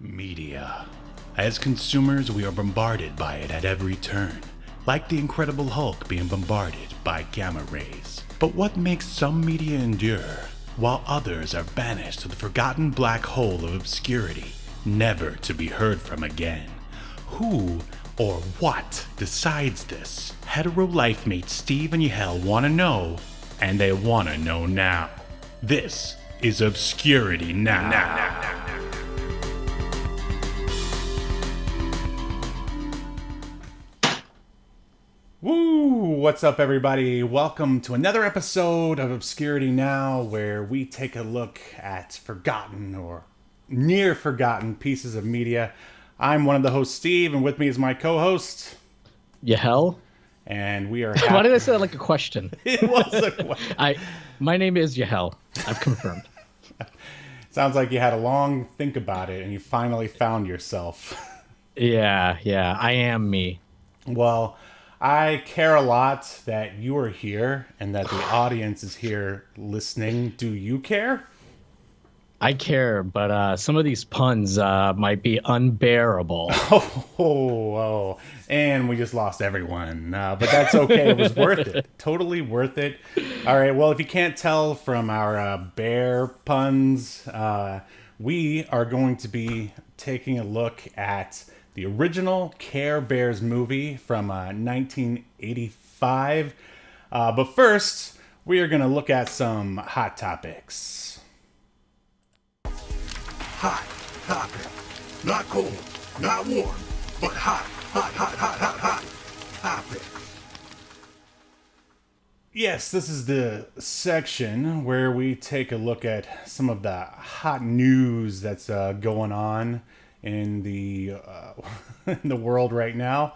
Media. As consumers, we are bombarded by it at every turn, like the Incredible Hulk being bombarded by gamma rays. But what makes some media endure, while others are banished to the forgotten black hole of obscurity, never to be heard from again? Who or what decides this? Hetero life mates Steve and Yahel want to know, and they want to know now. This is Obscurity Now. Woo! What's up, everybody? Welcome to another episode of Obscurity Now, where we take a look at forgotten or near forgotten pieces of media. I'm one of the hosts, Steve, and with me is my co-host, Yahel. And we are. Why did I say that like a question? It was a question. My name is Yahel. I've confirmed. Sounds like you had a long think about it, and you finally found yourself. Yeah, I am me. Well, I care a lot that you are here and that the audience is here listening. Do you care? I care, but some of these puns might be unbearable. Oh, and we just lost everyone. But that's okay. It was worth it. Totally worth it. All right. Well, if you can't tell from our bear puns, we are going to be taking a look at the original Care Bears movie from 1985. But first, we are going to look at some hot topics. Hot topic. Not cold, not warm, but hot topic. Yes, this is the section where we take a look at some of the hot news that's going on in the in the world right now.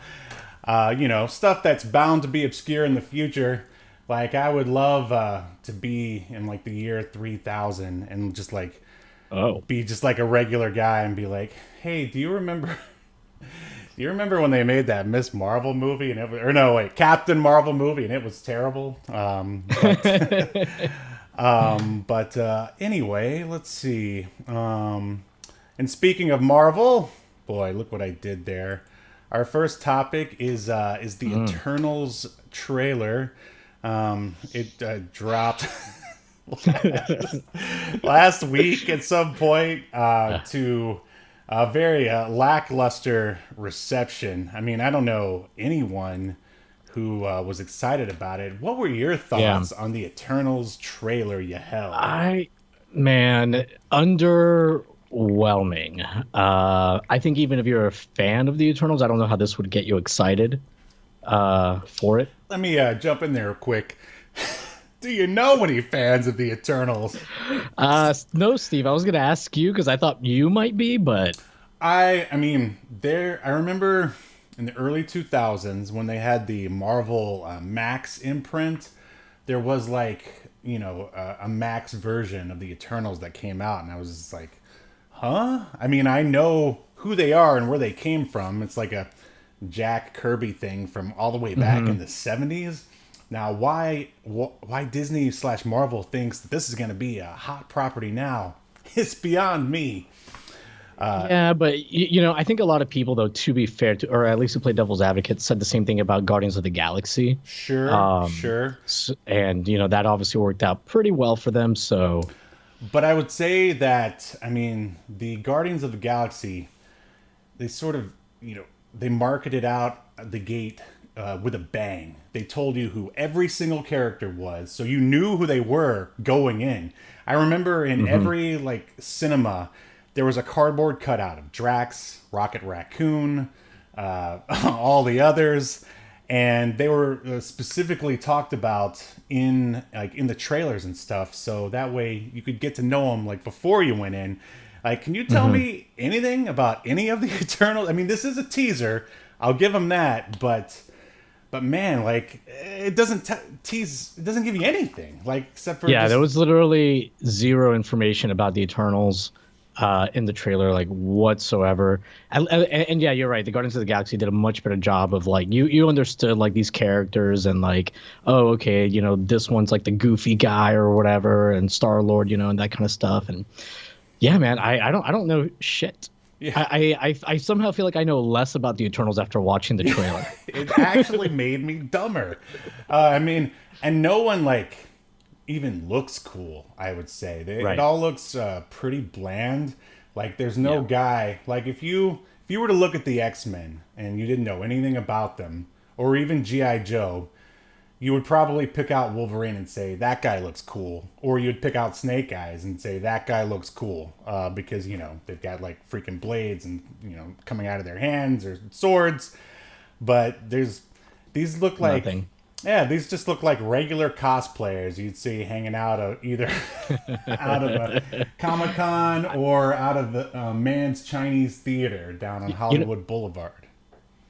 Stuff that's bound to be obscure in the future. Like, I would love to be in like the year 3000 and just like be just like a regular guy and be like, hey, do you remember when they made that Miss Marvel movie and Captain Marvel movie and it was terrible? But anyway, let's see. And speaking of Marvel, boy, look what I did there. Our first topic is the Eternals trailer. It dropped last week at some point to a very lackluster reception. I mean, I don't know anyone who was excited about it. What were your thoughts on the Eternals trailer, Yahel? Underwhelming. I think even if you're a fan of the Eternals, I don't know how this would get you excited for it. Let me jump in there quick. Do you know any fans of the Eternals? No, Steve. I was going to ask you because I thought you might be, but I remember in the early 2000s when they had the Marvel Max imprint, there was like, a Max version of the Eternals that came out, and I was just like, huh? I mean, I know who they are and where they came from. It's like a Jack Kirby thing from all the way back in the 70s. Now, why Disney/Marvel thinks that this is going to be a hot property now, it's beyond me. But I think a lot of people, though, to be fair, or at least who play devil's advocate, said the same thing about Guardians of the Galaxy. Sure. And that obviously worked out pretty well for them. So, but I would say that, the Guardians of the Galaxy, they sort of, they marketed out the gate with a bang. They told you who every single character was, so you knew who they were going in. I remember in every cinema, there was a cardboard cutout of Drax, Rocket Raccoon, all the others, and they were specifically talked about in the trailers and stuff. So that way you could get to know them before you went in. Can you tell me anything about any of the Eternals? I mean, this is a teaser. I'll give them that, but man, it doesn't tease. It doesn't give you anything, except for there was literally zero information about the Eternals in the trailer, whatsoever. And yeah, you're right. The Guardians of the Galaxy did a much better job of you understood these characters and oh, okay, this one's the goofy guy or whatever, and Star-Lord, and that kind of stuff. And yeah, man, I don't know shit. I somehow feel like I know less about the Eternals after watching the trailer. It actually made me dumber. I mean, and no one like even looks cool. I would say Right. it all looks pretty bland. Like there's no Yeah. guy. Like if you were to look at the X-Men and you didn't know anything about them, or even GI Joe, you would probably pick out Wolverine and say that guy looks cool, or you'd pick out Snake Eyes and say that guy looks cool because you know they've got like freaking blades and you know coming out of their hands or swords. But these look like Nothing. yeah, these just look like regular cosplayers you'd see hanging out of either out of a Comic-Con or out of the Man's Chinese Theater down on Hollywood Boulevard.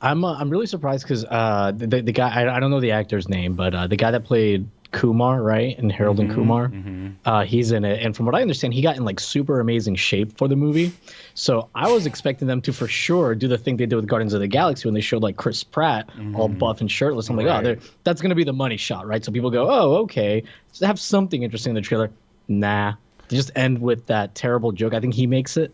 I'm really surprised because the guy I don't know the actor's name, but the guy that played Kumar, right, and Harold and Kumar, he's in it. And from what I understand, he got in like super amazing shape for the movie. So I was expecting them to for sure do the thing they did with Guardians of the Galaxy when they showed like Chris Pratt all buff and shirtless. I'm like, Right. that's gonna be the money shot, right? So people go, oh, okay, so have something interesting in the trailer. Nah, they just end with that terrible joke. I think he makes it.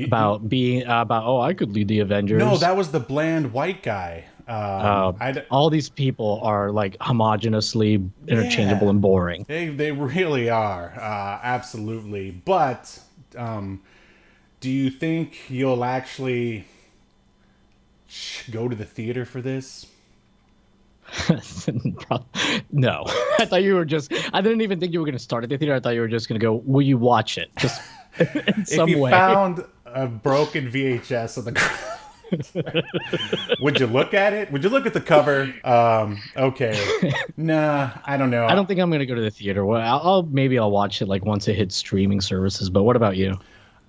About being oh, I could lead the Avengers. No, that was the bland white guy. All these people are like homogeneously interchangeable Yeah. and boring. They really are, absolutely. But do you think you'll actually go to the theater for this? No, I thought you were just. I didn't even think you were going to start at the theater. I thought you were just going to go. Will you watch it? Just in some If you way. found a broken VHS on the ground, would you look at it? Would you look at the cover? Okay. Nah, I don't know. I don't think I'm going to go to the theater. Well, maybe I'll watch it like once it hits streaming services. But what about you?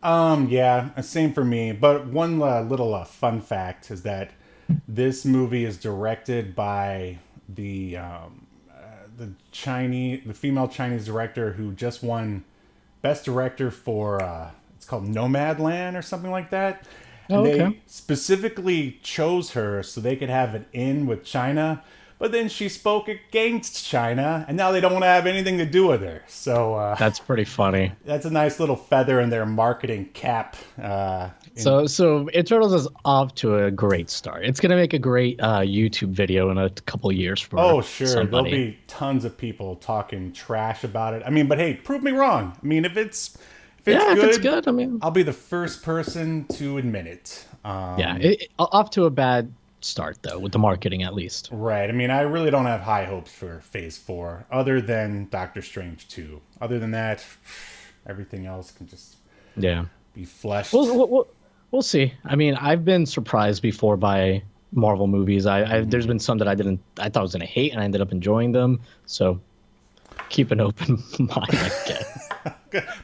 Yeah, same for me. But one little fun fact is that this movie is directed by the female Chinese director who just won Best Director for it's called Nomadland or something like that. Oh, And okay. they specifically chose her so they could have an in with China, but then she spoke against China, and now they don't want to have anything to do with her. So That's pretty funny. that's a nice little feather in their marketing cap. So Eternals is off to a great start. It's gonna make a great YouTube video in a couple of years for Oh, sure. somebody. There'll be tons of people talking trash about it. I mean, but hey, prove me wrong. I mean, if it's if good, it's good, I mean, I'll be the first person to admit it. yeah, off to a bad start though with the marketing at least. Right. I mean, I really don't have high hopes for Phase 4, other than Doctor Strange 2. Other than that, everything else can just Yeah, be fleshed. we'll see. I mean, I've been surprised before by Marvel movies. There's been some that I thought I was gonna hate, and I ended up enjoying them. So keep an open mind, I guess.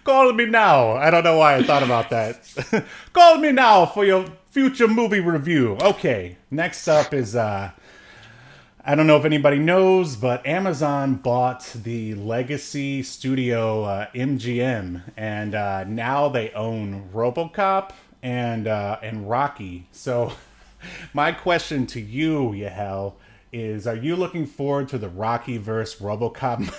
Call me now. I don't know why I thought about that. Call me now for your future movie review. Okay, next up is I don't know if anybody knows, but Amazon bought the legacy studio MGM, and now they own RoboCop and Rocky. So my question to you, Yahel, is: are you looking forward to the Rocky versus RoboCop?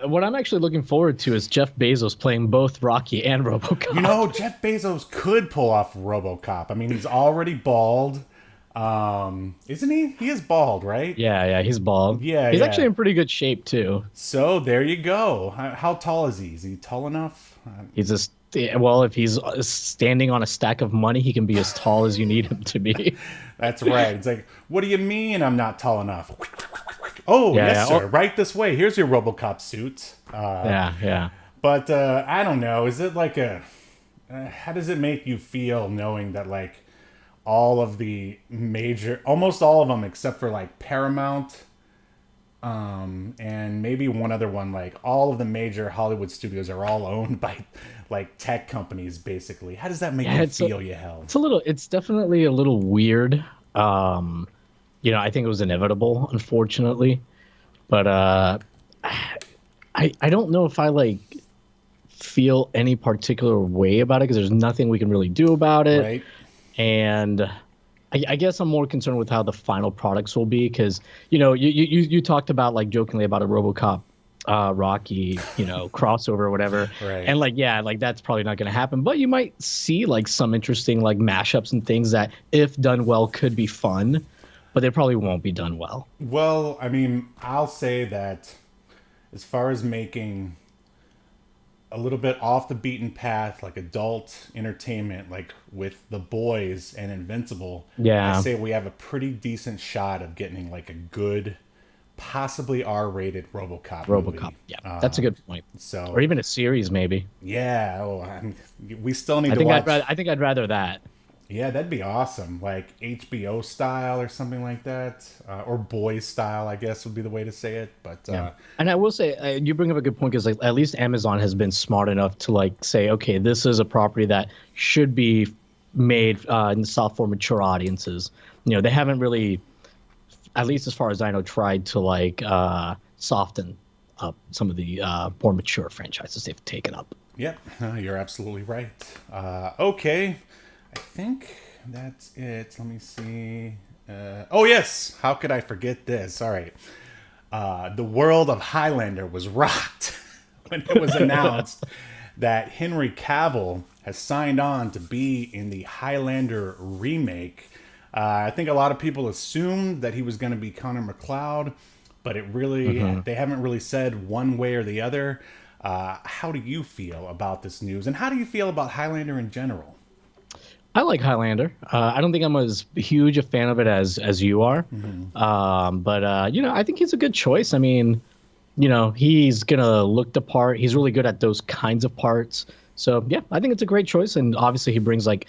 What I'm actually looking forward to is Jeff Bezos playing both Rocky and RoboCop. You know, Jeff Bezos could pull off RoboCop. I mean, he's already bald. Isn't he? He is bald, right? Yeah, he's bald. Yeah, he's yeah. actually in pretty good shape too. So there you go. How tall is he? Is he tall enough? He's just well, if he's standing on a stack of money, he can be as tall as you need him to be. That's right. It's like, what do you mean I'm not tall enough? Oh, Yeah, yes, yeah. sir. Right this way. Here's your RoboCop suit. Yeah. But I don't know. Is it like how does it make you feel knowing that like all of the almost all of them except for like Paramount, and maybe one other one, like all of the major Hollywood studios are all owned by like tech companies, basically. How does that make you feel, Yahel? It's definitely a little weird. I think it was inevitable, unfortunately. But I don't know if I like feel any particular way about it because there's nothing we can really do about it. Right. And I guess I'm more concerned with how the final products will be because, you talked about like jokingly about a RoboCop Rocky, crossover or whatever. Right. And like, yeah, like that's probably not going to happen, but you might see like some interesting like mashups and things that if done well could be fun, but they probably won't be done well. Well, I mean, I'll say that as far as making a little bit off the beaten path, like adult entertainment, like with The Boys and Invincible, Yeah. I say we have a pretty decent shot of getting like a good, possibly R-rated RoboCop movie. Yeah, that's a good point. So, Or even a series, maybe. yeah, we still need to watch. I think I'd rather that. Yeah, that'd be awesome. Like HBO style or something like that, or Boys style, I guess would be the way to say it. But Yeah. And I will say, you bring up a good point because like at least Amazon has been smart enough to like say, okay, this is a property that should be made in South for mature audiences. They haven't really, at least as far as I know, tried to like soften up some of the more mature franchises they've taken up. yep, you're absolutely right. Okay, I think that's it. Let me see. Oh yes, how could I forget this? All right. The world of Highlander was rocked when it was announced that Henry Cavill has signed on to be in the Highlander remake. I think a lot of people assumed that he was going to be Connor McLeod, but it really they haven't really said one way or the other. How do you feel about this news, and how do you feel about Highlander in general? I like Highlander. I don't think I'm as huge a fan of it as you are. But I think he's a good choice. I mean, he's gonna look the part. He's really good at those kinds of parts. So yeah, I think it's a great choice. And obviously, he brings like,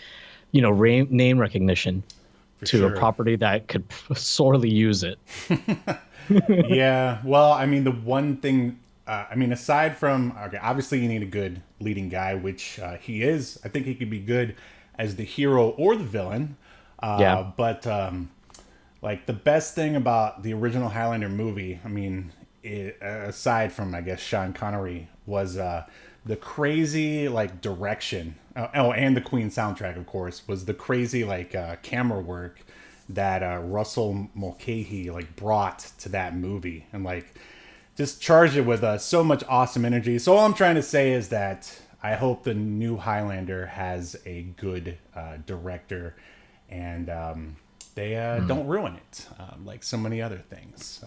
name recognition to a property that could sorely use it. Yeah. Well, I mean, the one thing. Aside from obviously you need a good leading guy, which he is. I think he could be good as the hero or the villain. Yeah. But like the best thing about the original Highlander movie, I mean, aside from I guess Sean Connery, was the crazy like direction. And the Queen soundtrack, of course, was the crazy like camera work that Russell Mulcahy like brought to that movie, and like just charged it with so much awesome energy. So all I'm trying to say is that I hope the new Highlander has a good director, and they don't ruin it like so many other things.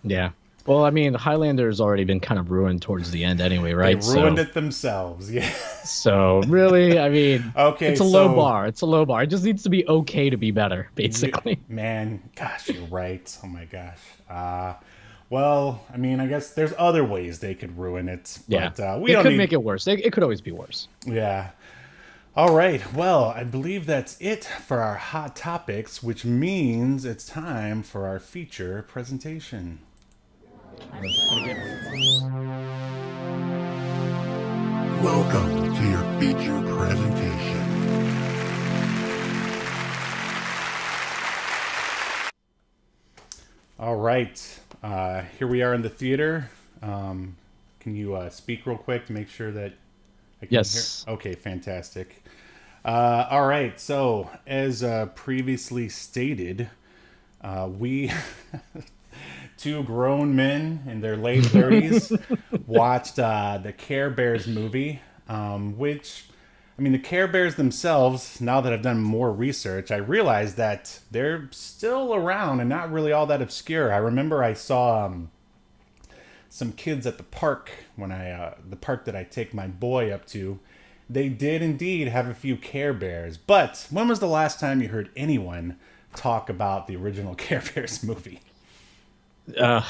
Yeah. Well, I mean, Highlander's already been kind of ruined towards the end anyway, right? They ruined it themselves, yeah. So really, I mean, okay, it's a low bar. It's a low bar. It just needs to be okay to be better, basically. Man, gosh, you're right. Oh my gosh. Well, I mean, I guess there's other ways they could ruin it. But, yeah, we it don't could need... make it worse. It could always be worse. Yeah. All right. Well, I believe that's it for our hot topics, which means it's time for our feature presentation. Welcome to your feature presentation. All right. Here we are in the theater. Can you speak real quick to make sure that I can Yes. hear? Okay, fantastic. All right. So, as previously stated, we two grown men in their late 30s watched the Care Bears movie, which, I mean, the Care Bears themselves, now that I've done more research, I realized that they're still around and not really all that obscure. I remember I saw some kids at the park when the park that I take my boy up to. They did indeed have a few Care Bears, but when was the last time you heard anyone talk about the original Care Bears movie?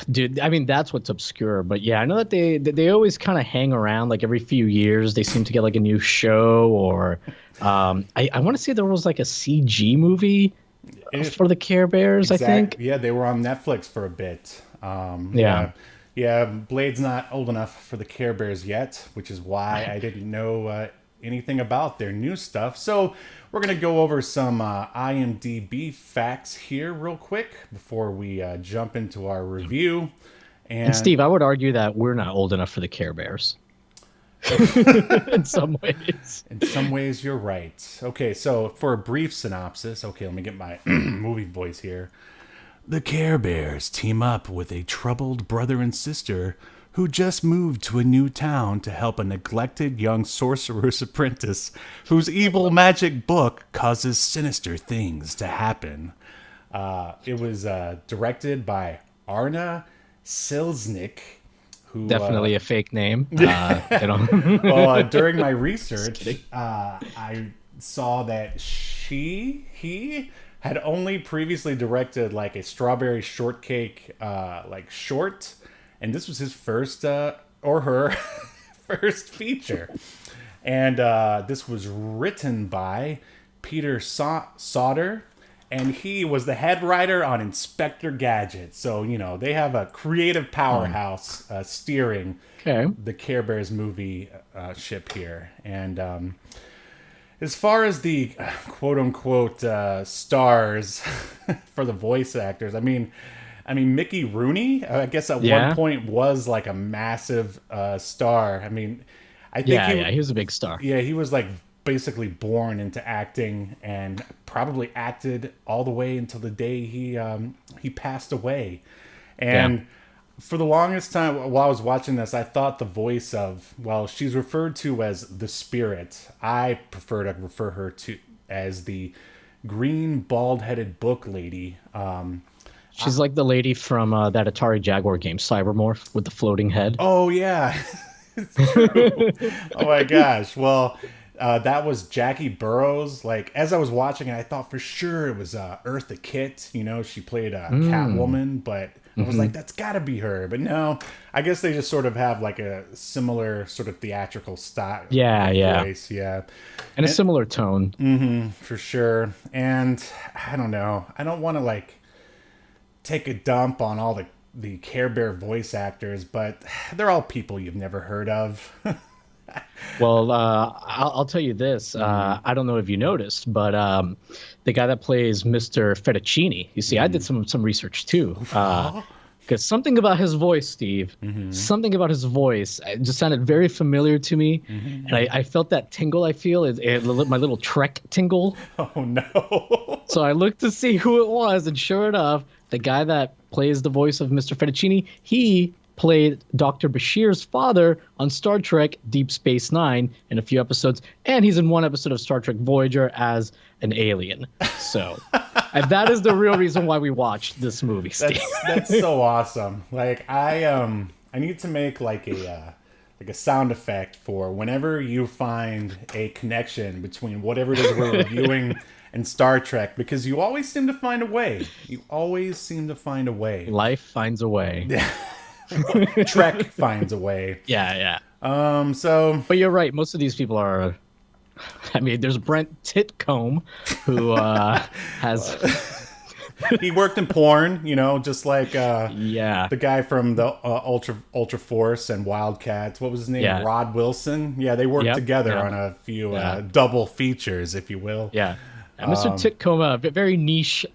Dude, I mean, that's what's obscure. But yeah, I know that they always kind of hang around. Like every few years, they seem to get like a new show, or I want to say there was like a CG movie for the Care Bears. I think. Yeah, they were on Netflix for a bit. Yeah. Blade's not old enough for the Care Bears yet, which is why I didn't know anything about their new stuff. So we're going to go over some IMDb facts here real quick before we jump into our review. And Steve, I would argue that we're not old enough for the Care Bears. In some ways. In some ways, you're right. Okay, so for a brief synopsis, let me get my movie voice here. The Care Bears team up with a troubled brother and sister who just moved to a new town to help a neglected young sorcerer's apprentice whose evil magic book causes sinister things to happen. It was directed by Arna Silznick, who Definitely a fake name. well, during my research, I saw that he had only previously directed like a strawberry shortcake like short, and this was his first or her first feature. And this was written by Peter Sauter, and he was the head writer on Inspector Gadget. So, you know, they have a creative powerhouse steering the Care Bears movie ship here. And as far as the quote-unquote stars for the voice actors, I mean, Mickey Rooney, I guess at one point was like a massive star. I mean, I think he was a big star. Yeah, he was like basically born into acting and probably acted all the way until the day he passed away. And for the longest time while I was watching this, I thought the voice of, well, she's referred to as the Spirit. I prefer to refer her to as the green bald-headed book lady. She's like the lady from that Atari Jaguar game, Cybermorph, with the floating head. Oh, yeah. It's true. Oh, my gosh. Well, that was Jackie Burroughs. Like, as I was watching it, I thought for sure it was Eartha Kitt. You know, she played Catwoman, but I was like, that's got to be her. But no, I guess they just sort of have like a similar sort of theatrical style. Voice. Yeah. And a similar tone. For sure. And I don't know. I don't want to like take a dump on all the Care Bear voice actors, but they're all people you've never heard of. Well, I'll tell you this. I don't know if you noticed, but the guy that plays Mr. Fettuccine, you see, I did some research too. Because something about his voice, Steve, something about his voice just sounded very familiar to me. And I felt that tingle I feel, my little Trek tingle. Oh, no. So I looked to see who it was, and sure enough, the guy that plays the voice of Mr. Fettuccine, he played Dr. Bashir's father on Star Trek Deep Space Nine in a few episodes, and he's in one episode of Star Trek Voyager as an alien. So, and that is the real reason why we watched this movie, Steve. That's so awesome. Like I need to make like a sound effect for whenever you find a connection between whatever it is we're reviewing and Star Trek, because you always seem to find a way. You always seem to find a way. Life finds a way. Trek finds a way. Yeah. But you're right. Most of these people are. I mean, there's Brent Titcomb, who has. He worked in porn, you know, just like the guy from the Ultra Force and Wildcats. What was his name? Yeah. Rod Wilson. Yeah, they worked together on a few double features, if you will. Yeah. And Mr. Titcomb, very niche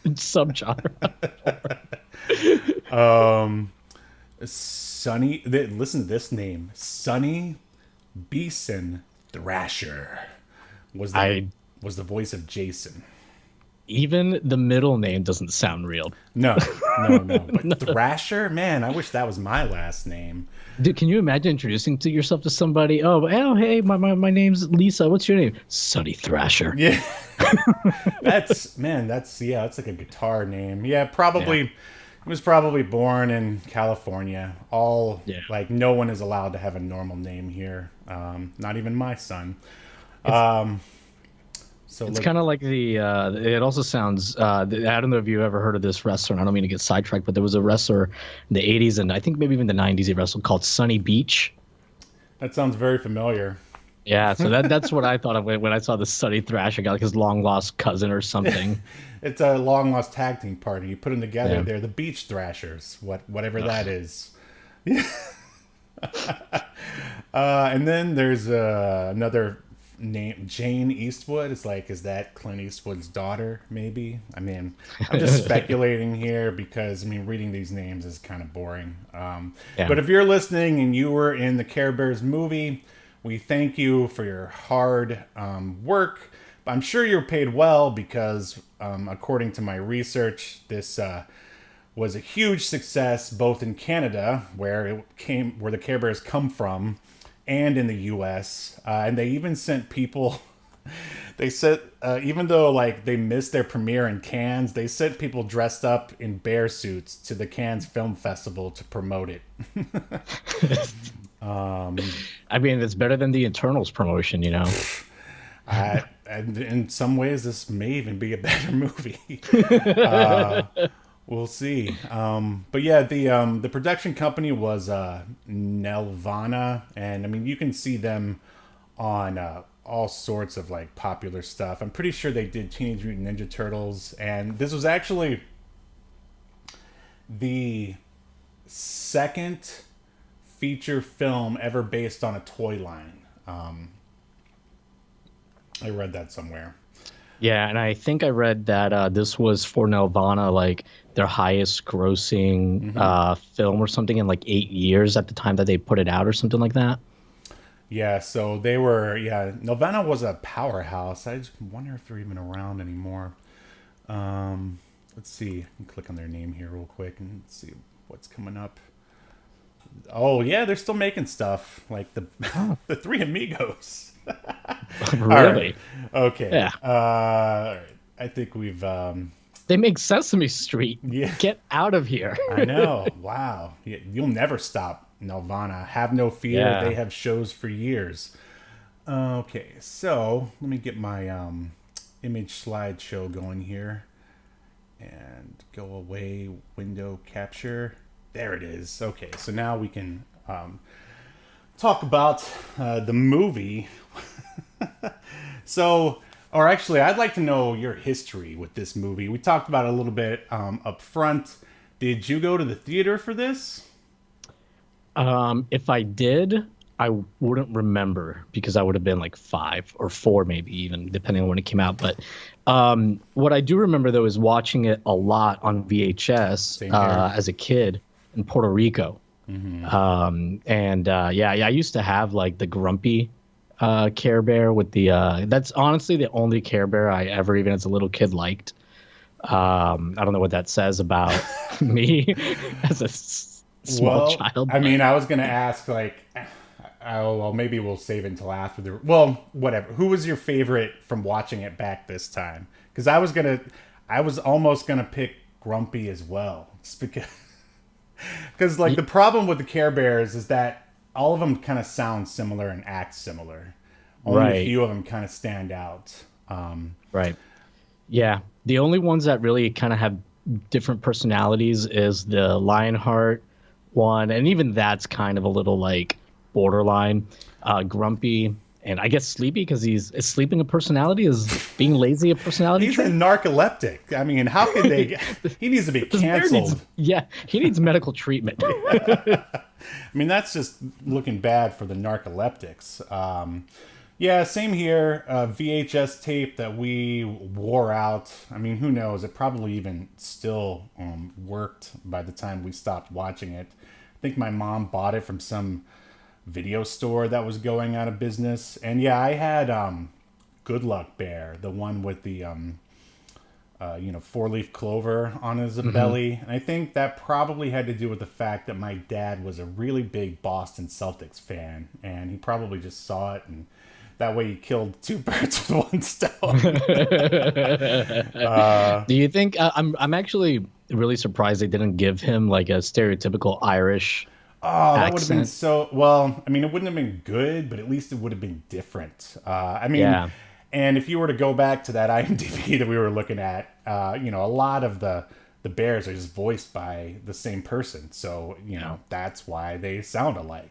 subgenre. Sonny, listen to this name. Sonny Beeson Thrasher was the voice of Jason. Even the middle name doesn't sound real. No. But Thrasher, man, I wish that was my last name. Dude, can you imagine introducing yourself to somebody? Oh, hey, my name's Lisa. What's your name? Sonny Thrasher. Yeah. That's like a guitar name. Yeah, probably. Yeah. He was probably born in California. Like no one is allowed to have a normal name here. Not even my son. So it's kind of like it also sounds, I don't know if you ever heard of this wrestler, and I don't mean to get sidetracked, but there was a wrestler in the 80s and I think maybe even the 90s he wrestled called Sunny Beach. That sounds very familiar. Yeah, so that's what I thought of when I saw the Sonny Thrasher guy, like his long-lost cousin or something. It's a long-lost tag team party. You put them together, they're the Beach Thrashers, whatever that is. And then there's another name, Jane Eastwood. It's like, is that Clint Eastwood's daughter? Maybe. I mean, I'm just speculating here because reading these names is kind of boring. But if you're listening and you were in the Care Bears movie, we thank you for your hard work. I'm sure you're paid well because, according to my research, this was a huge success both in Canada, where the Care Bears come from, and in the U.S. And they even sent people. They said, even though like they missed their premiere in Cannes, they sent people dressed up in bear suits to the Cannes Film Festival to promote it. I mean, it's better than the Eternals promotion, you know. And in some ways, this may even be a better movie. We'll see. But yeah, the production company was Nelvana, and I mean you can see them on all sorts of like popular stuff. I'm pretty sure they did Teenage Mutant Ninja Turtles, and this was actually the second feature film ever based on a toy line. I read that somewhere. Yeah, and I think I read that this was for Nelvana, like their highest grossing film or something in like 8 years at the time that they put it out or something like that. Yeah, so they were, Nelvana was a powerhouse. I just wonder if they're even around anymore. Let's see. I can click on their name here real quick and see what's coming up. Oh, yeah, they're still making stuff like the the Three Amigos. Really? Right. Okay. Yeah. All right. I think we've. They make Sesame Street. Yeah. Get out of here. I know. Wow. You'll never stop, Nelvana. Have no fear. Yeah. They have shows for years. Okay, so let me get my image slideshow going here. And go away, window capture. There it is. Okay, so now we can talk about the movie. So, or actually, I'd like to know your history with this movie. We talked about it a little bit up front. Did you go to the theater for this? If I did, I wouldn't remember because I would have been like 5 or 4, maybe even, depending on when it came out. But what I do remember, though, is watching it a lot on VHS as a kid in Puerto Rico. Mm-hmm. I used to have like the Grumpy Care Bear with the that's honestly the only Care Bear I ever, even as a little kid, liked. I don't know what that says about me as a small child. I mean, I was gonna ask like, well, maybe we'll save it until after the. Well, whatever. Who was your favorite from watching it back this time? Because I was almost gonna pick Grumpy as well, just because like the problem with the Care Bears is that all of them kind of sound similar and act similar. Only a few of them kind of stand out. Right. Yeah. The only ones that really kind of have different personalities is the Lionheart one, and even that's kind of a little like borderline. Grumpy, and I guess Sleepy, because is sleeping a personality? Is being lazy a personality? He's a narcoleptic. I mean, how could they? He needs to be canceled. He needs medical treatment. I mean, that's just looking bad for the narcoleptics. Yeah, same here. VHS tape that we wore out. I mean, who knows? It probably even still worked by the time we stopped watching it. I think my mom bought it from some video store that was going out of business. And yeah, I had Good Luck Bear, the one with the 4-leaf clover on his belly. And I think that probably had to do with the fact that my dad was a really big Boston Celtics fan, and he probably just saw it, and that way he killed 2 birds with 1 stone. Do you think I'm actually really surprised they didn't give him like a stereotypical Irish that would have been so well. I mean, it wouldn't have been good, but at least it would have been different. I mean, and if you were to go back to that IMDb that we were looking at, a lot of the bears are just voiced by the same person, so that's why they sound alike.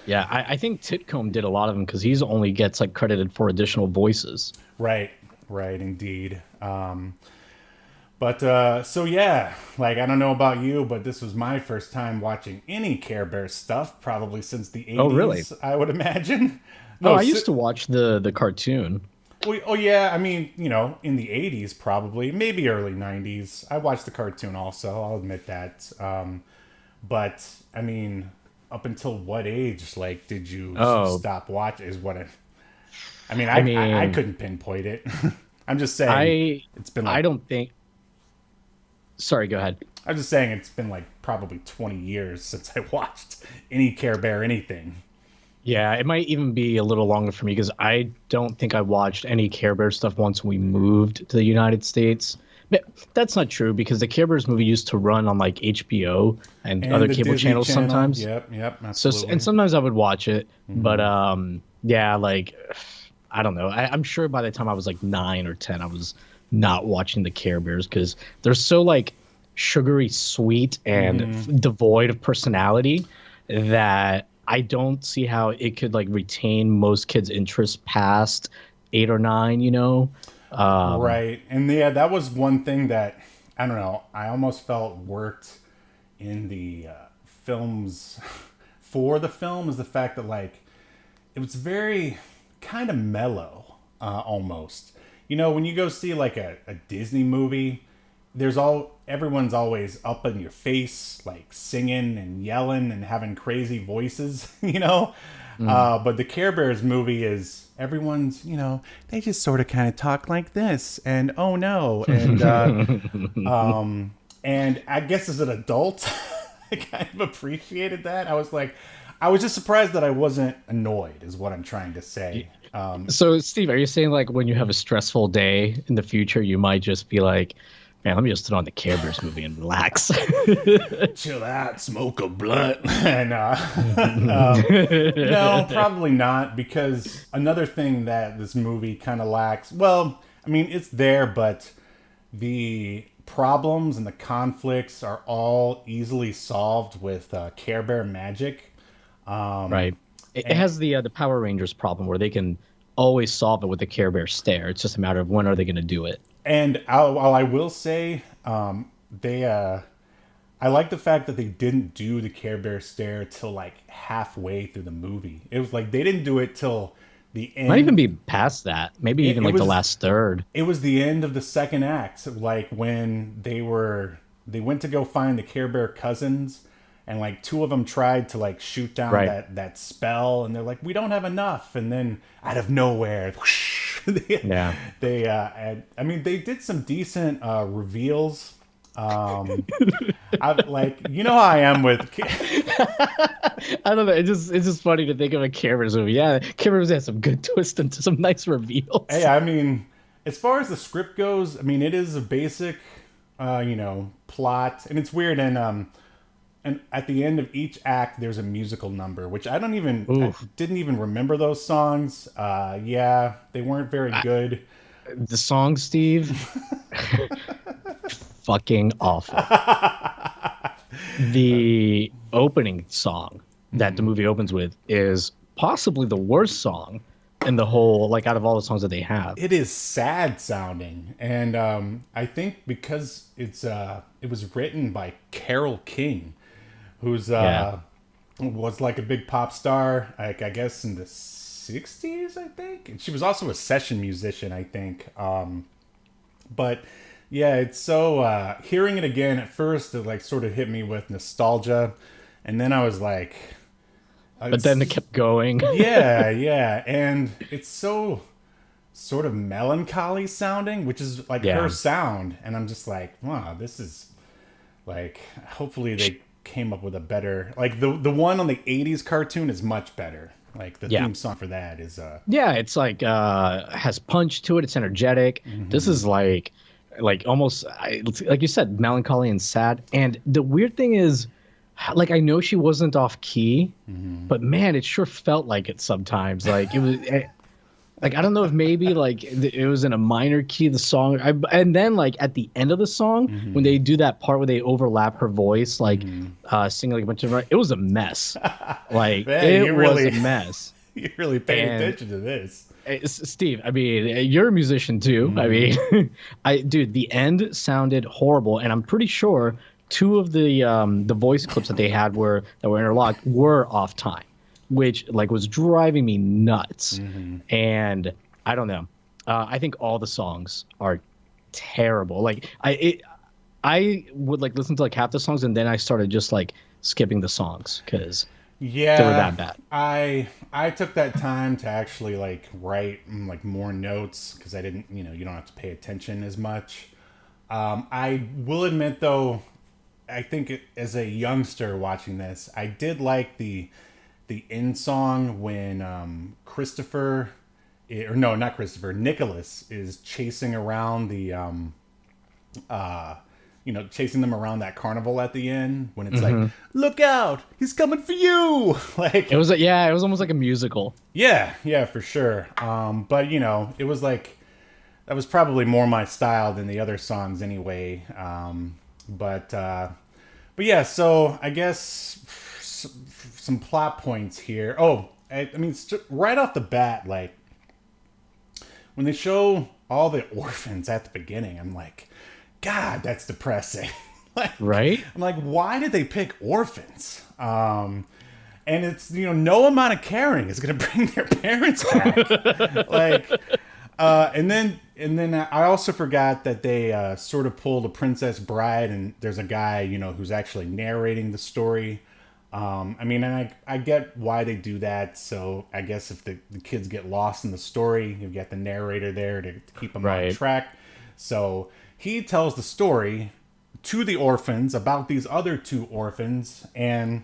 Yeah, I think Titcomb did a lot of them because he's only gets like credited for additional voices. Right, indeed. But so yeah, like I don't know about you, but this was my first time watching any Care Bear stuff, probably since the 80s. Oh, really? I would imagine. No, I used to watch the cartoon. Oh yeah, I mean, in the 80s probably, maybe early 90s. I watched the cartoon also, I'll admit that. But I mean, up until what age, like, did you stop watching? I couldn't pinpoint it. I'm just saying. It's been like, I don't think. Sorry, go ahead. I was just saying it's been like probably 20 years since I watched any Care Bear anything. Yeah, it might even be a little longer for me because I don't think I watched any Care Bear stuff once we moved to the United States. But that's not true because the Care Bears movie used to run on like HBO and And other the cable Disney channels Channel. sometimes. Yep, So absolutely. and sometimes I would watch it, but yeah, like I don't know. I'm sure by the time I was like 9 or 10, I was not watching the Care Bears because they're so like sugary sweet and devoid of personality that I don't see how it could like retain most kids' interest past 8 or 9. Right. And yeah, that was one thing that, I don't know, I almost felt worked in the films for the film is the fact that, like, it was very kind of mellow, almost. When you go see, like, a Disney movie, everyone's always up in your face, like, singing and yelling and having crazy voices. But the Care Bears movie is everyone's, they just sort of kind of talk like this, and oh no, and I guess as an adult, I kind of appreciated that. I was just surprised that I wasn't annoyed, is what I'm trying to say. So, Steve, are you saying like when you have a stressful day in the future, you might just be like, man, let me just put on the Care Bears movie and relax? Chill out, smoke a blunt. And no, probably not, because another thing that this movie kind of lacks, well, I mean, it's there, but the problems and the conflicts are all easily solved with Care Bear magic. Right. It has the Power Rangers problem where they can always solve it with the Care Bear stare. It's just a matter of when are they going to do it. And while I will say, I like the fact that they didn't do the Care Bear stare till like halfway through the movie. It was like they didn't do it till the end. Might even be past that. Maybe even like the last third. It was the end of the second act, like when they went to go find the Care Bear cousins, and like two of them tried to like shoot down that spell, and they're like, we don't have enough, and then out of nowhere, whoosh, I mean, they did some decent reveals. I like, how I am with. I don't know. It's just funny to think of a Care Bears movie. Yeah, Care Bears had some good twists and some nice reveals. Hey, I mean, as far as the script goes, I mean, it is a basic, plot, and it's weird. And at the end of each act, there's a musical number, which I didn't even remember those songs. Yeah, they weren't very good. The song, Steve, fucking awful. The opening song that the movie opens with is possibly the worst song in the whole, like out of all the songs that they have. It is sad sounding, and I think because it was written by Carole King, who's was like a big pop star, like I guess in the 60s, I think. And she was also a session musician, I think. But yeah, it's so hearing it again at first, it like sort of hit me with nostalgia, and then I was like, but then it kept going. yeah, and it's so sort of melancholy sounding, which is like her sound, and I'm just like, wow, this is like, hopefully they came up with a better, like the one on the 80s cartoon is much better. Like the theme song for that is it's like has punch to it. It's energetic. This is like almost like you said, melancholy and sad. And the weird thing is, like, I know she wasn't off key, but man, it sure felt like it sometimes. Like it was. Like, I don't know if maybe like it was in a minor key, the song. And then like at the end of the song, when they do that part where they overlap her voice, like singing like a bunch of, it was a mess. Like Man, it was a mess. You really paid attention to this. Steve, I mean, you're a musician too. I mean, dude, the end sounded horrible. And I'm pretty sure two of the voice clips that they had that were interlocked were off time, which like was driving me nuts. And I don't know. I think all the songs are terrible. Like I would like listen to like half the songs and then I started just like skipping the songs because they were that bad. I took that time to actually like write like more notes because I didn't, you don't have to pay attention as much. I will admit, though, I think as a youngster watching this, I did like the end song when not Christopher, Nicholas is chasing around chasing them around that carnival at the end when it's like, look out, he's coming for you. Like It was almost like a musical. yeah, for sure. But it was like, that was probably more my style than the other songs anyway. But yeah, so I guess some plot points here. Oh, I mean, right off the bat, like when they show all the orphans at the beginning, I'm like, God, that's depressing. Like, right? I'm like, why did they pick orphans? And it's, no amount of caring is going to bring their parents back. Like, and then I also forgot that they sort of pulled a Princess Bride, and there's a guy, who's actually narrating the story. I mean, and I get why they do that. So I guess if the kids get lost in the story, you've got the narrator there to keep them on track. So he tells the story to the orphans about these other two orphans, and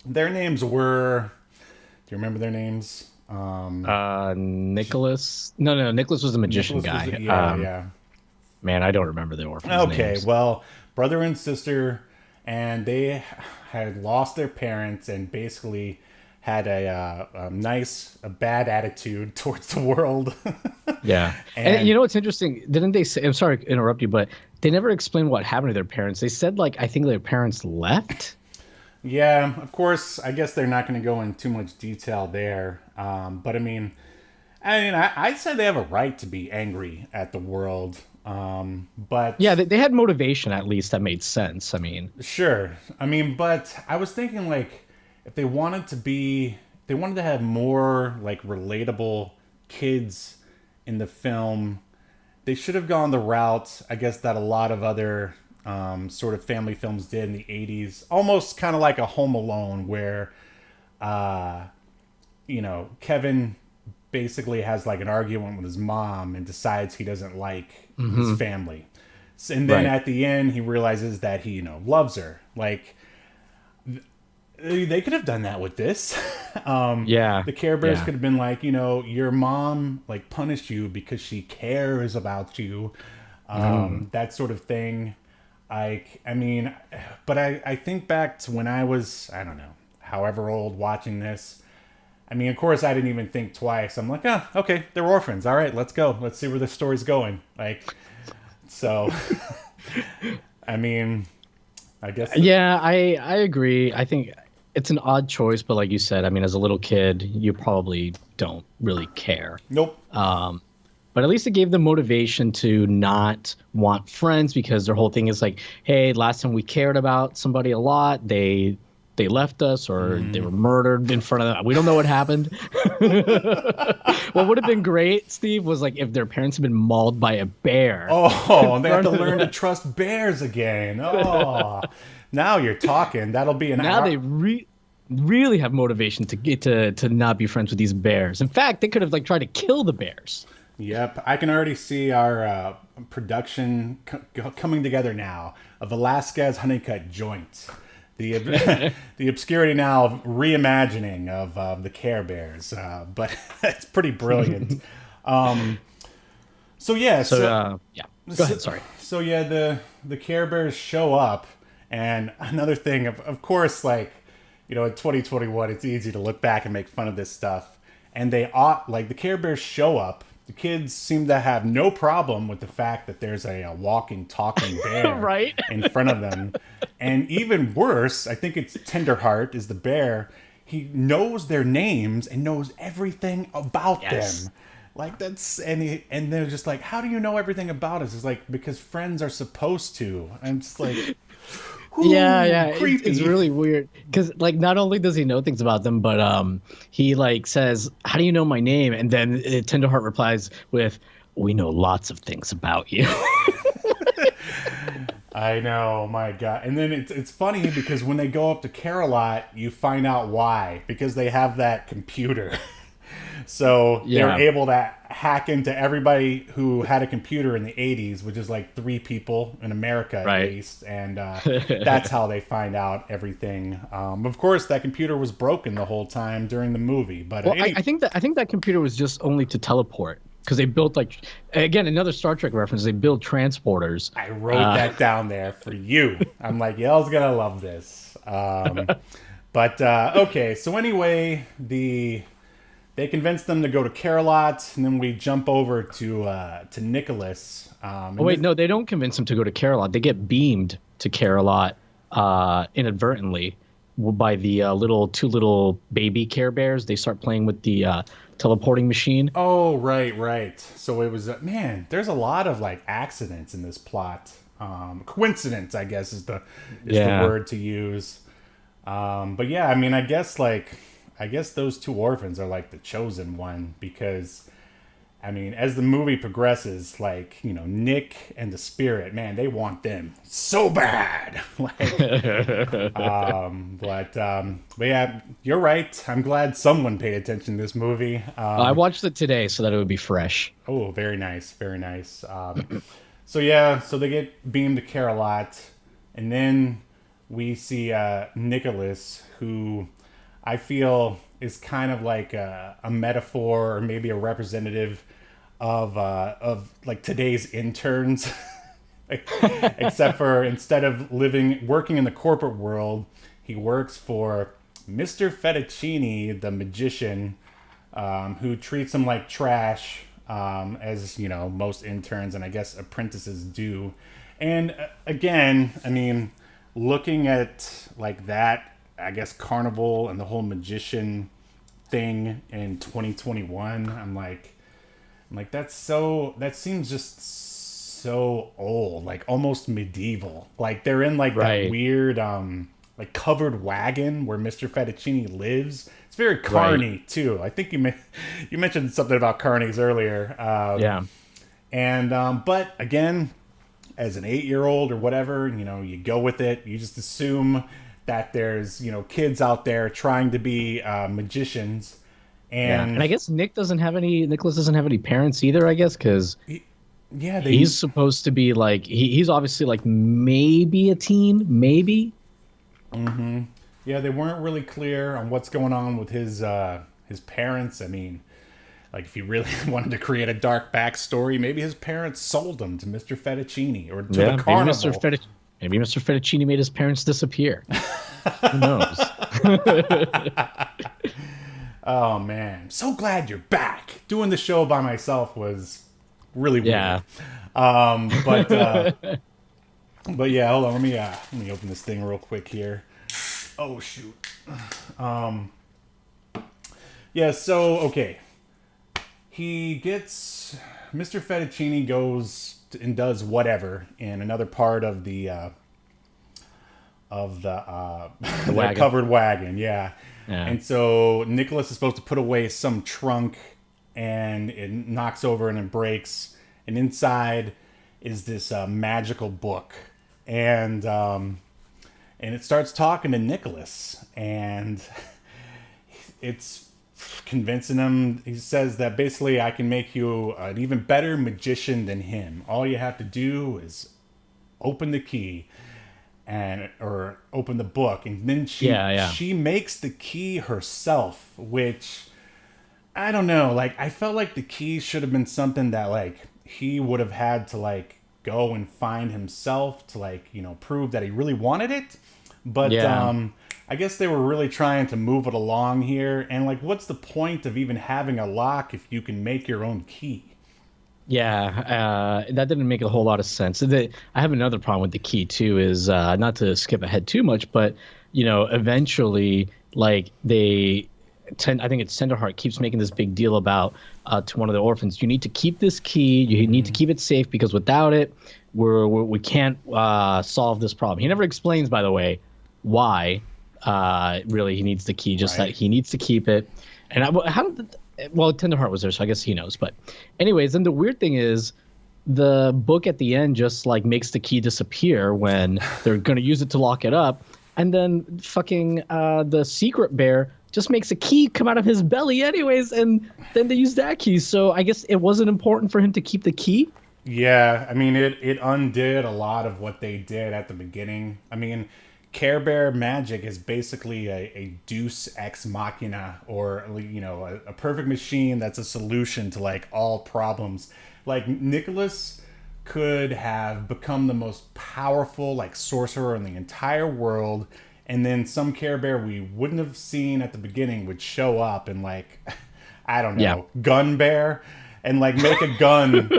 their names were, do you remember their names? Nicholas. No, Nicholas was the magician guy. Yeah. Man, I don't remember the orphans' Okay, names. well, brother and sister, and they had lost their parents and basically had a bad attitude towards the world. Yeah. And what's interesting? Didn't they say, I'm sorry to interrupt you, but they never explained what happened to their parents. They said, like, I think their parents left. Yeah, of course, I guess they're not going to go in too much detail there. But I mean, I'd say they have a right to be angry at the world. But yeah, they had motivation, at least, that made sense. I mean, sure. I mean, but I was thinking, like, if they wanted to have more like relatable kids in the film, they should have gone the route, I guess, that a lot of other sort of family films did in the 80s, almost kind of like a Home Alone, where Kevin basically has like an argument with his mom and decides he doesn't like his family, and then at the end he realizes that he loves her. Like, they could have done that with this. The Care Bears could have been like, your mom like punished you because she cares about you, that sort of thing. I mean, but I think back to when I was, I don't know, however old, watching this. I mean, of course, I didn't even think twice. I'm like, okay, they're orphans. All right, let's go. Let's see where this story's going. Like, so, I mean, I guess. Yeah, I agree. I think it's an odd choice, but like you said, I mean, as a little kid, you probably don't really care. Nope. But at least it gave them motivation to not want friends, because their whole thing is like, hey, last time we cared about somebody a lot, they left us, or they were murdered in front of them. We don't know what happened. What would have been great, Steve, was like if their parents had been mauled by a bear. Oh, they have to learn to trust bears again. Oh, now you're talking. That'll be an now hour. They really have motivation to get to not be friends with these bears. In fact, they could have like tried to kill the bears. Yep, I can already see our production coming together now. A Velazquez Honeycutt joint. The Obscurity Now reimagining of the Care Bears, but it's pretty brilliant. So yeah, Go ahead. Sorry. So yeah, the Care Bears show up, and another thing, of course, like, in 2021, it's easy to look back and make fun of this stuff, and the Care Bears show up. The kids seem to have no problem with the fact that there's a walking, talking bear Right. in front of them. And even worse, I think it's Tenderheart is the bear. He knows their names and knows everything about them. Like, that's, and they're just like, how do you know everything about us? It's like, because friends are supposed to. And it's like, yeah, creepy. it's really weird, because like not only does he know things about them, but he like says, how do you know my name? And then Tenderheart replies with, we know lots of things about you. I know, my God. And then it's funny because when they go up to Care-a-Lot, you find out why, because they have that computer. So they were Yeah. able to hack into everybody who had a computer in the 80s, which is like 3 people in America at Right. least. And that's how they find out everything. Of course, that computer was broken the whole time during the movie. But Well, I think that computer was just only to teleport because they built like again another Star Trek reference. They built transporters. I wrote that down there for you. I'm like, Yell's gonna love this. But okay, so anyway, they convinced them to go to Carolot, and then we jump over to Nicholas. Oh wait, no, they don't convince them to go to Carolot. They get beamed to Carolot inadvertently by the two little baby Care Bears. They start playing with the teleporting machine. Oh, right. So it was man. There's a lot of like accidents in this plot. Coincidence, I guess, is the word to use. But yeah, I mean, I guess those 2 orphans are like the chosen one because, I mean, as the movie progresses, like, you know, Nick and the Spirit, man, they want them so bad. But yeah, you're right. I'm glad someone paid attention to this movie. I watched it today so that it would be fresh. Oh, very nice, very nice. So yeah, so they get beamed to Carolot, and then we see Nicholas, who I feel is kind of like a metaphor or maybe a representative of like today's interns, except for instead of working in the corporate world, he works for Mr. Fettuccine, the magician, who treats him like trash, as you know most interns and I guess apprentices do. And again, I mean, looking at like that, I guess Carnival and the whole magician thing in 2021, I'm like that seems just so old, like almost medieval. Like they're in like that weird like covered wagon where Mr. Fettuccine lives. It's very carny too. I think you mentioned something about carnies earlier. Yeah. And but again, as an 8-year-old or whatever, you know, you go with it. You just assume that there's, you know, kids out there trying to be magicians. And I guess Nicholas doesn't have any parents either, I guess, because he's supposed to be like he's obviously like maybe a teen, maybe. Mm-hmm. Yeah, they weren't really clear on what's going on with his parents. I mean, like if you really wanted to create a dark backstory, maybe his parents sold him to Mr. Fettuccine or to the carnival. Maybe Mr. Fettuccine made his parents disappear. Who knows? Oh man, I'm so glad you're back. Doing the show by myself was really weird. Yeah. But yeah, hold on. Let me open this thing real quick here. Oh shoot. Yeah. So okay, Mr. Fettuccine goes and does whatever in another part of the covered wagon. Yeah. And so Nicholas is supposed to put away some trunk, and it knocks over and it breaks. And inside is this magical book, and it starts talking to Nicholas, and it's convincing him. He says that basically I can make you an even better magician than him. All you have to do is open the key. Or open the book, and then she makes the key herself, which I don't know, like I felt like the key should have been something that like he would have had to like go and find himself to like, you know, prove that he really wanted it. But I guess they were really trying to move it along here, and like what's the point of even having a lock if you can make your own key? Yeah, that didn't make a whole lot of sense. I have another problem with the key too. Is not to skip ahead too much, but you know, eventually, like I think it's Tenderheart keeps making this big deal about to one of the orphans. You need to keep this key. You need to keep it safe because without it, we can't solve this problem. He never explains, by the way, why really he needs the key. Just that he needs to keep it. And Tenderheart was there, so I guess he knows. But anyways, then the weird thing is the book at the end just like makes the key disappear when they're going to use it to lock it up. And then fucking the secret bear just makes a key come out of his belly anyways, and then they use that key. So I guess it wasn't important for him to keep the key. Yeah, I mean, it undid a lot of what they did at the beginning. I mean, Care Bear magic is basically a Deus ex machina, or a perfect machine that's a solution to like all problems. Like Nicholas could have become the most powerful like sorcerer in the entire world, and then some Care Bear we wouldn't have seen at the beginning would show up and like I don't know, Gun Bear, and like make a gun,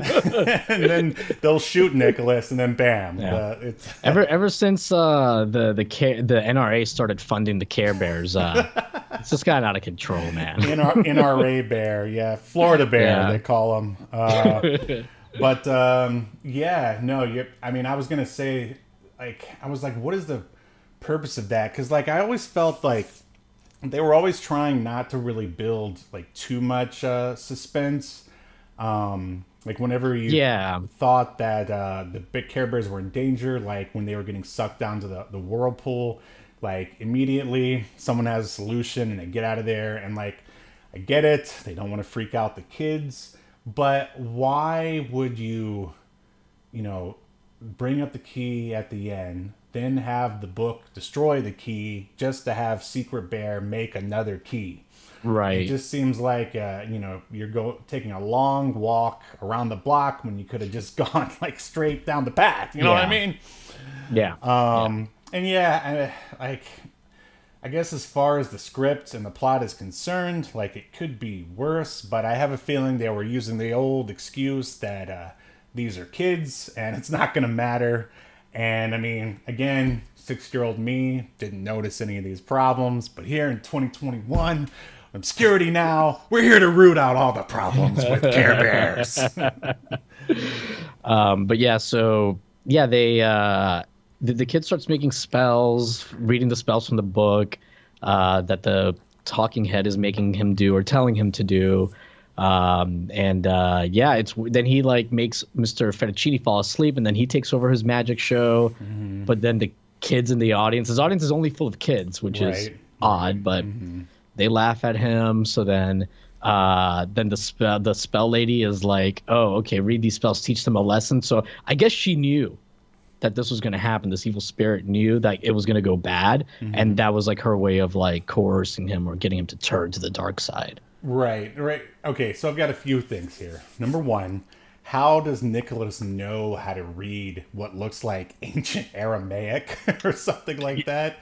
and then they'll shoot Nicholas, and then bam. Yeah. Ever since the NRA started funding the Care Bears, it's just gotten out of control, man. NRA Bear, yeah, Florida Bear they call them. But yeah, no, I mean, I was gonna say, like, I was like, what is the purpose of that? Because like I always felt like they were always trying not to really build like too much suspense. Like whenever you thought that the big Care Bears were in danger, like when they were getting sucked down to the whirlpool, like immediately someone has a solution and they get out of there. And like, I get it, they don't want to freak out the kids, but why would you bring up the key at the end, then have the book destroy the key just to have Secret Bear make another key? Right. It just seems like you're taking a long walk around the block when you could have just gone like straight down the path. You know what I mean? Yeah. And I guess as far as the script and the plot is concerned, like it could be worse, but I have a feeling they were using the old excuse that these are kids and it's not going to matter. And I mean, again, 6-year-old me didn't notice any of these problems, but here in 2021, Obscurity now, we're here to root out all the problems with Care Bears. But yeah, so yeah, the kid starts making spells, reading the spells from the book that the talking head is making him do or telling him to do. Then he like makes Mr. Fettuccine fall asleep, and then he takes over his magic show. Mm-hmm. But then the kids in the audience, his audience is only full of kids, which is odd, but they laugh at him. So then the spell lady is like, oh, okay, read these spells, teach them a lesson. So I guess she knew that this was going to happen. This evil spirit knew that it was going to go bad. Mm-hmm. And that was like her way of like coercing him or getting him to turn to the dark side. Right. Okay, so I've got a few things here. Number one, how does Nicholas know how to read what looks like ancient Aramaic or something like that?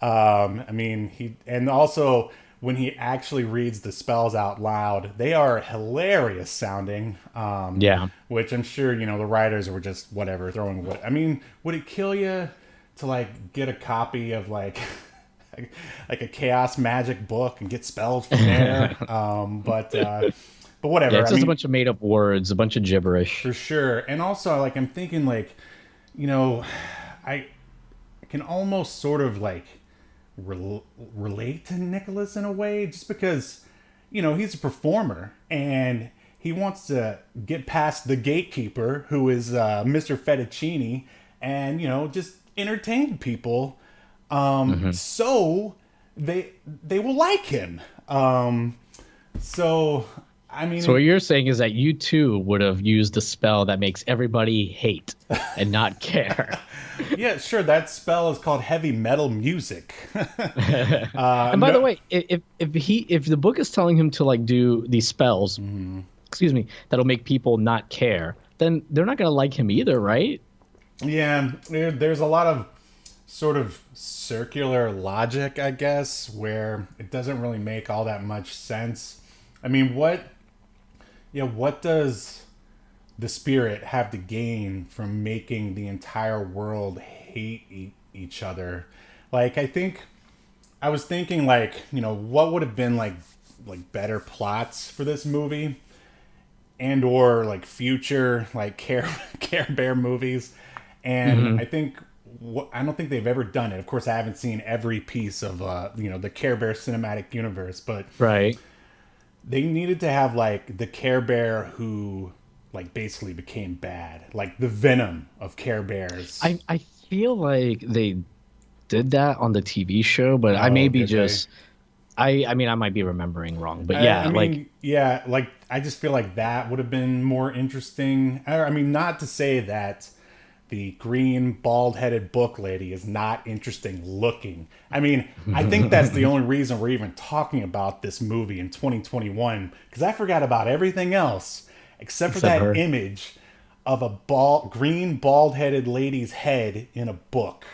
I mean, and also when he actually reads the spells out loud, they are hilarious sounding. Which I'm sure, the writers were just whatever, throwing what. I mean, would it kill you to like get a copy of like like a chaos magic book and get spells from there? But whatever. Yeah, it's just a bunch of made up words, a bunch of gibberish. For sure. And also, like, I'm thinking, like, I can almost sort of, like, relate to Nicholas in a way, just because, he's a performer and he wants to get past the gatekeeper, who is Mr. Fettuccine, and, just entertain people. So they will like him. I mean, so what you're saying is that you too would have used a spell that makes everybody hate and not care. Yeah, sure. That spell is called heavy metal music. And by the way, if the book is telling him to like do these spells, that'll make people not care, then they're not going to like him either, right? Yeah, there's a lot of sort of circular logic, I guess, where it doesn't really make all that much sense. I mean, what does the spirit have to gain from making the entire world hate each other? Like, I was thinking, like, what would have been like better plots for this movie, and or like future like Care Bear movies, and I don't think they've ever done it. Of course, I haven't seen every piece of the Care Bear cinematic universe, but they needed to have like the Care Bear who like basically became bad, like the Venom of Care Bears. I feel like they did that on the TV show, but I may be just I mean, I might be remembering wrong, but yeah, like I just feel like that would have been more interesting. I mean, not to say that the green bald-headed book lady is not interesting looking. I mean, I think that's the only reason we're even talking about this movie in 2021, because I forgot about everything else except for that her. image of a green bald-headed lady's head in a book.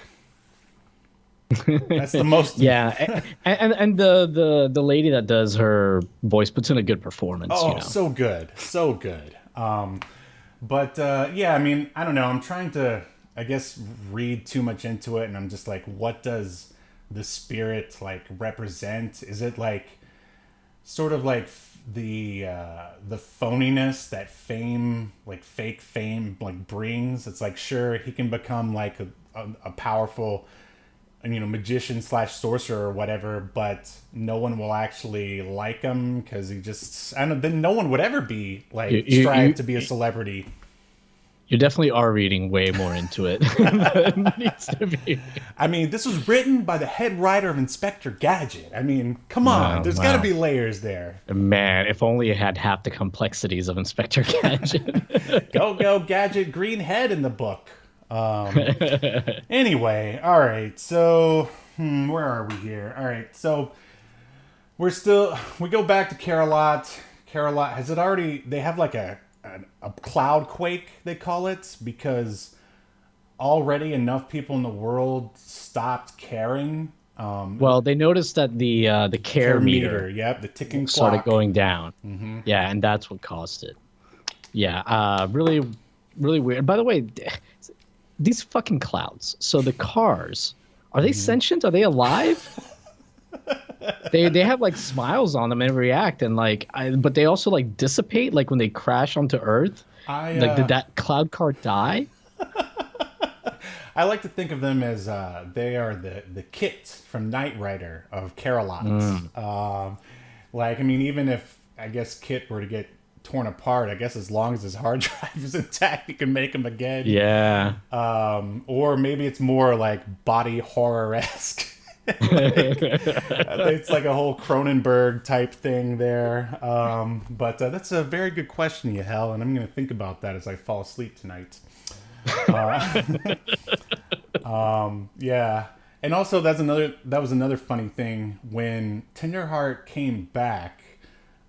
That's the most. Yeah, and the lady that does her voice puts in a good performance. Oh, you know? so good, so good. But yeah, I mean, I don't know. I'm trying to, I guess, read too much into it, and I'm just like, what does the spirit like represent? Is it like sort of like the phoniness that fame, like fake fame, like brings? It's like, sure, he can become like a powerful, magician / sorcerer or whatever, but no one will actually like him because he just, I don't know, then no one would ever be like strive to be a celebrity. You definitely are reading way more into it than it needs to be. I mean, this was written by the head writer of Inspector Gadget. I mean, come on, there's got to be layers there. Man, if only it had half the complexities of Inspector Gadget. Go Gadget, green head in the book. Anyway, all right. So, where are we here? All right. So, we go back to Carolot. Carolot, has it already, they have like a cloud quake, they call it, because already enough people in the world stopped caring. Well, they noticed that the care meter, yep, the ticking started clock going down. Mm-hmm. Yeah, and that's what caused it. Yeah, really, really weird. By the way, these fucking clouds. So the cars, are they sentient? Are they alive? They have like smiles on them and react, and but they also like dissipate, like when they crash onto Earth. Like, did that cloud car die? I like to think of them as they are the Kit from Knight Rider of Carolot. Like, I mean, even if I guess Kit were to get torn apart, I guess as long as his hard drive is intact, you can make him again. Yeah. Or maybe it's more like body horror-esque. It's like a whole Cronenberg type thing there. But that's a very good question, Yahel, and I'm going to think about that as I fall asleep tonight. Yeah. And also that was another funny thing when Tenderheart came back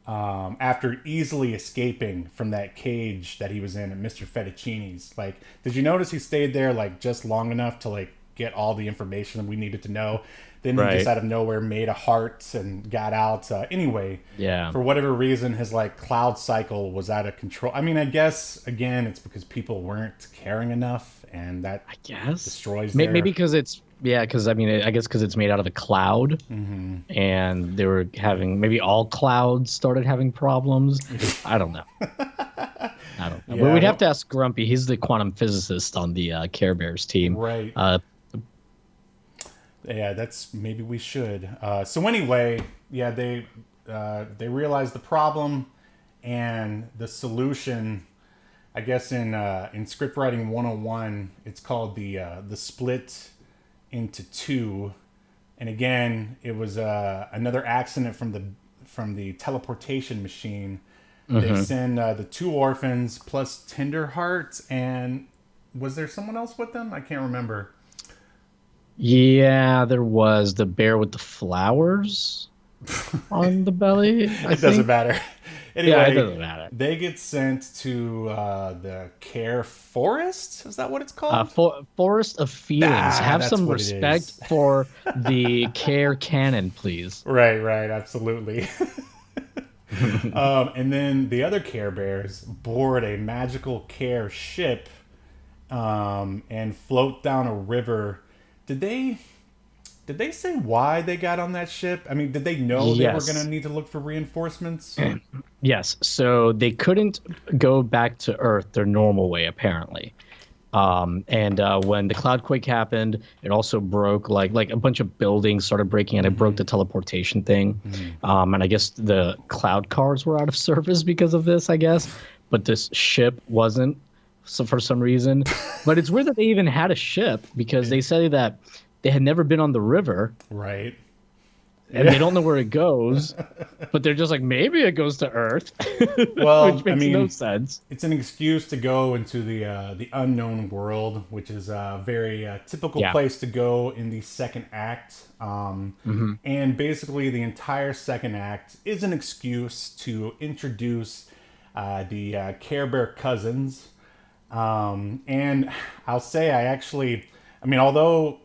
after easily escaping from that cage that he was in at Mr. Fettuccine's. Like, did you notice he stayed there like just long enough to like get all the information that we needed to know? Then he just out of nowhere made a heart and got out. Anyway, for whatever reason, his like cloud cycle was out of control. I mean, I guess again, it's because people weren't caring enough, and that destroys. Maybe because it's because I mean, I guess because it's made out of a cloud, and they were having maybe all clouds started having problems. I don't know. But we'd have to ask Grumpy. He's the quantum physicist on the Care Bears team, right? Yeah, that's maybe we should. So anyway, they realized the problem and the solution. I guess in script writing 101, it's called the split into two. And again, it was another accident from the teleportation machine. They send the two orphans plus Tenderheart, and was there someone else with them? I can't remember. Yeah, there was the bear with the flowers on the belly. It doesn't matter. Anyway, it doesn't matter. They get sent to the Care Forest. Is that what it's called? Forest of Feelings. Have some respect for the Care canon, please. Right, absolutely. And then the other Care Bears board a magical Care ship and float down a river. Did they say why they got on that ship? I mean, did they know they were going to need to look for reinforcements? Yes. So they couldn't go back to Earth their normal way, apparently. And when the cloud quake happened, it also broke like a bunch of buildings started breaking, and it broke the teleportation thing. And I guess the cloud cars were out of service because of this, I guess. But this ship wasn't. So for some reason, but it's weird that they even had a ship because they say that they had never been on the river. Right. and they don't know where it goes, but they're just like, maybe it goes to Earth, Well, which makes no sense. It's an excuse to go into the unknown world, which is a very typical place to go in the second act. And basically, the entire second act is an excuse to introduce the Care Bear cousins. And I'll say I mean, although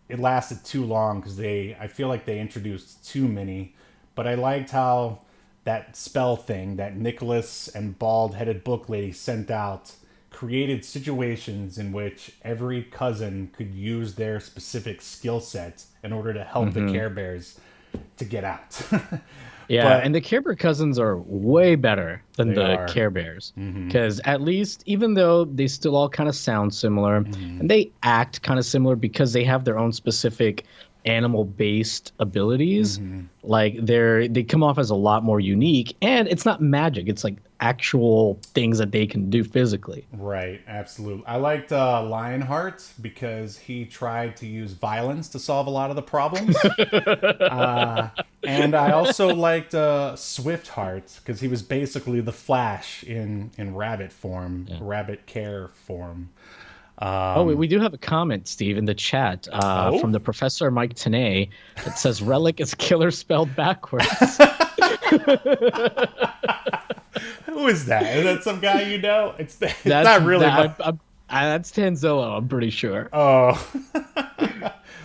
it lasted too long because I feel like they introduced too many, but I liked how that spell thing that Nicholas and bald-headed book lady sent out created situations in which every cousin could use their specific skill set in order to help the Care Bears to get out. And the Care Bear cousins are way better than the Care Bears, because at least, even though they still all kind of sound similar and they act kind of similar because they have their own specific animal-based abilities, like they come off as a lot more unique, and it's not magic, it's like actual things that they can do physically. Right, absolutely. I liked Lionheart because he tried to use violence to solve a lot of the problems. And I also liked Swift-Heart because he was basically the Flash in rabbit form, rabbit care form. We do have a comment, Steve, in the chat from the Professor Mike Tanay that says Relic is killer spelled backwards. Who is that? Is that some guy you know? It's not really. That's Tanzillo, I'm pretty sure. Oh.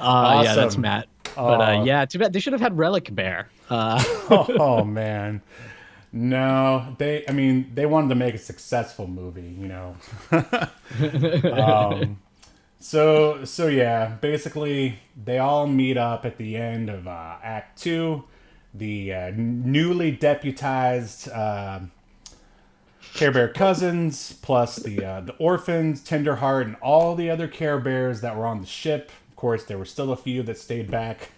Awesome. Yeah, that's Matt. But too bad. They should have had Relic Bear. Oh, man. No, they wanted to make a successful movie, you know. So yeah, basically they all meet up at the end of Act 2. The newly deputized Care Bear cousins, plus the orphans, Tenderheart, and all the other Care Bears that were on the ship. Of course, there were still a few that stayed back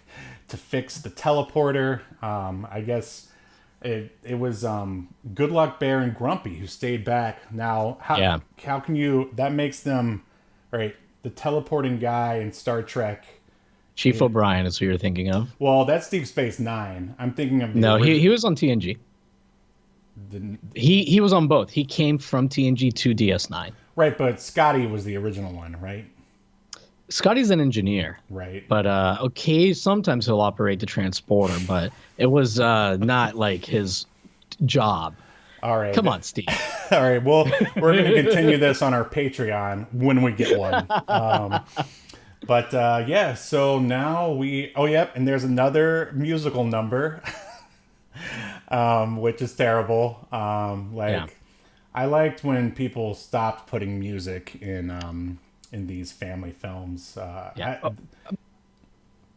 to fix the teleporter. I guess it was Good Luck Bear and Grumpy who stayed back. Now, how can you? That makes them right. The teleporting guy in Star Trek. Chief O'Brien is who you're thinking of. Well, that's Deep Space Nine. I'm thinking of he was on TNG. He was on both. He came from TNG to DS9. Right, but Scotty was the original one, right? Scotty's an engineer, right? But sometimes he'll operate the transporter, but it was not like his job. All right, come on, Steve. All right, well, we're going to continue this on our Patreon when we get one. So now and there's another musical number, which is terrible. I liked when people stopped putting music in these family films.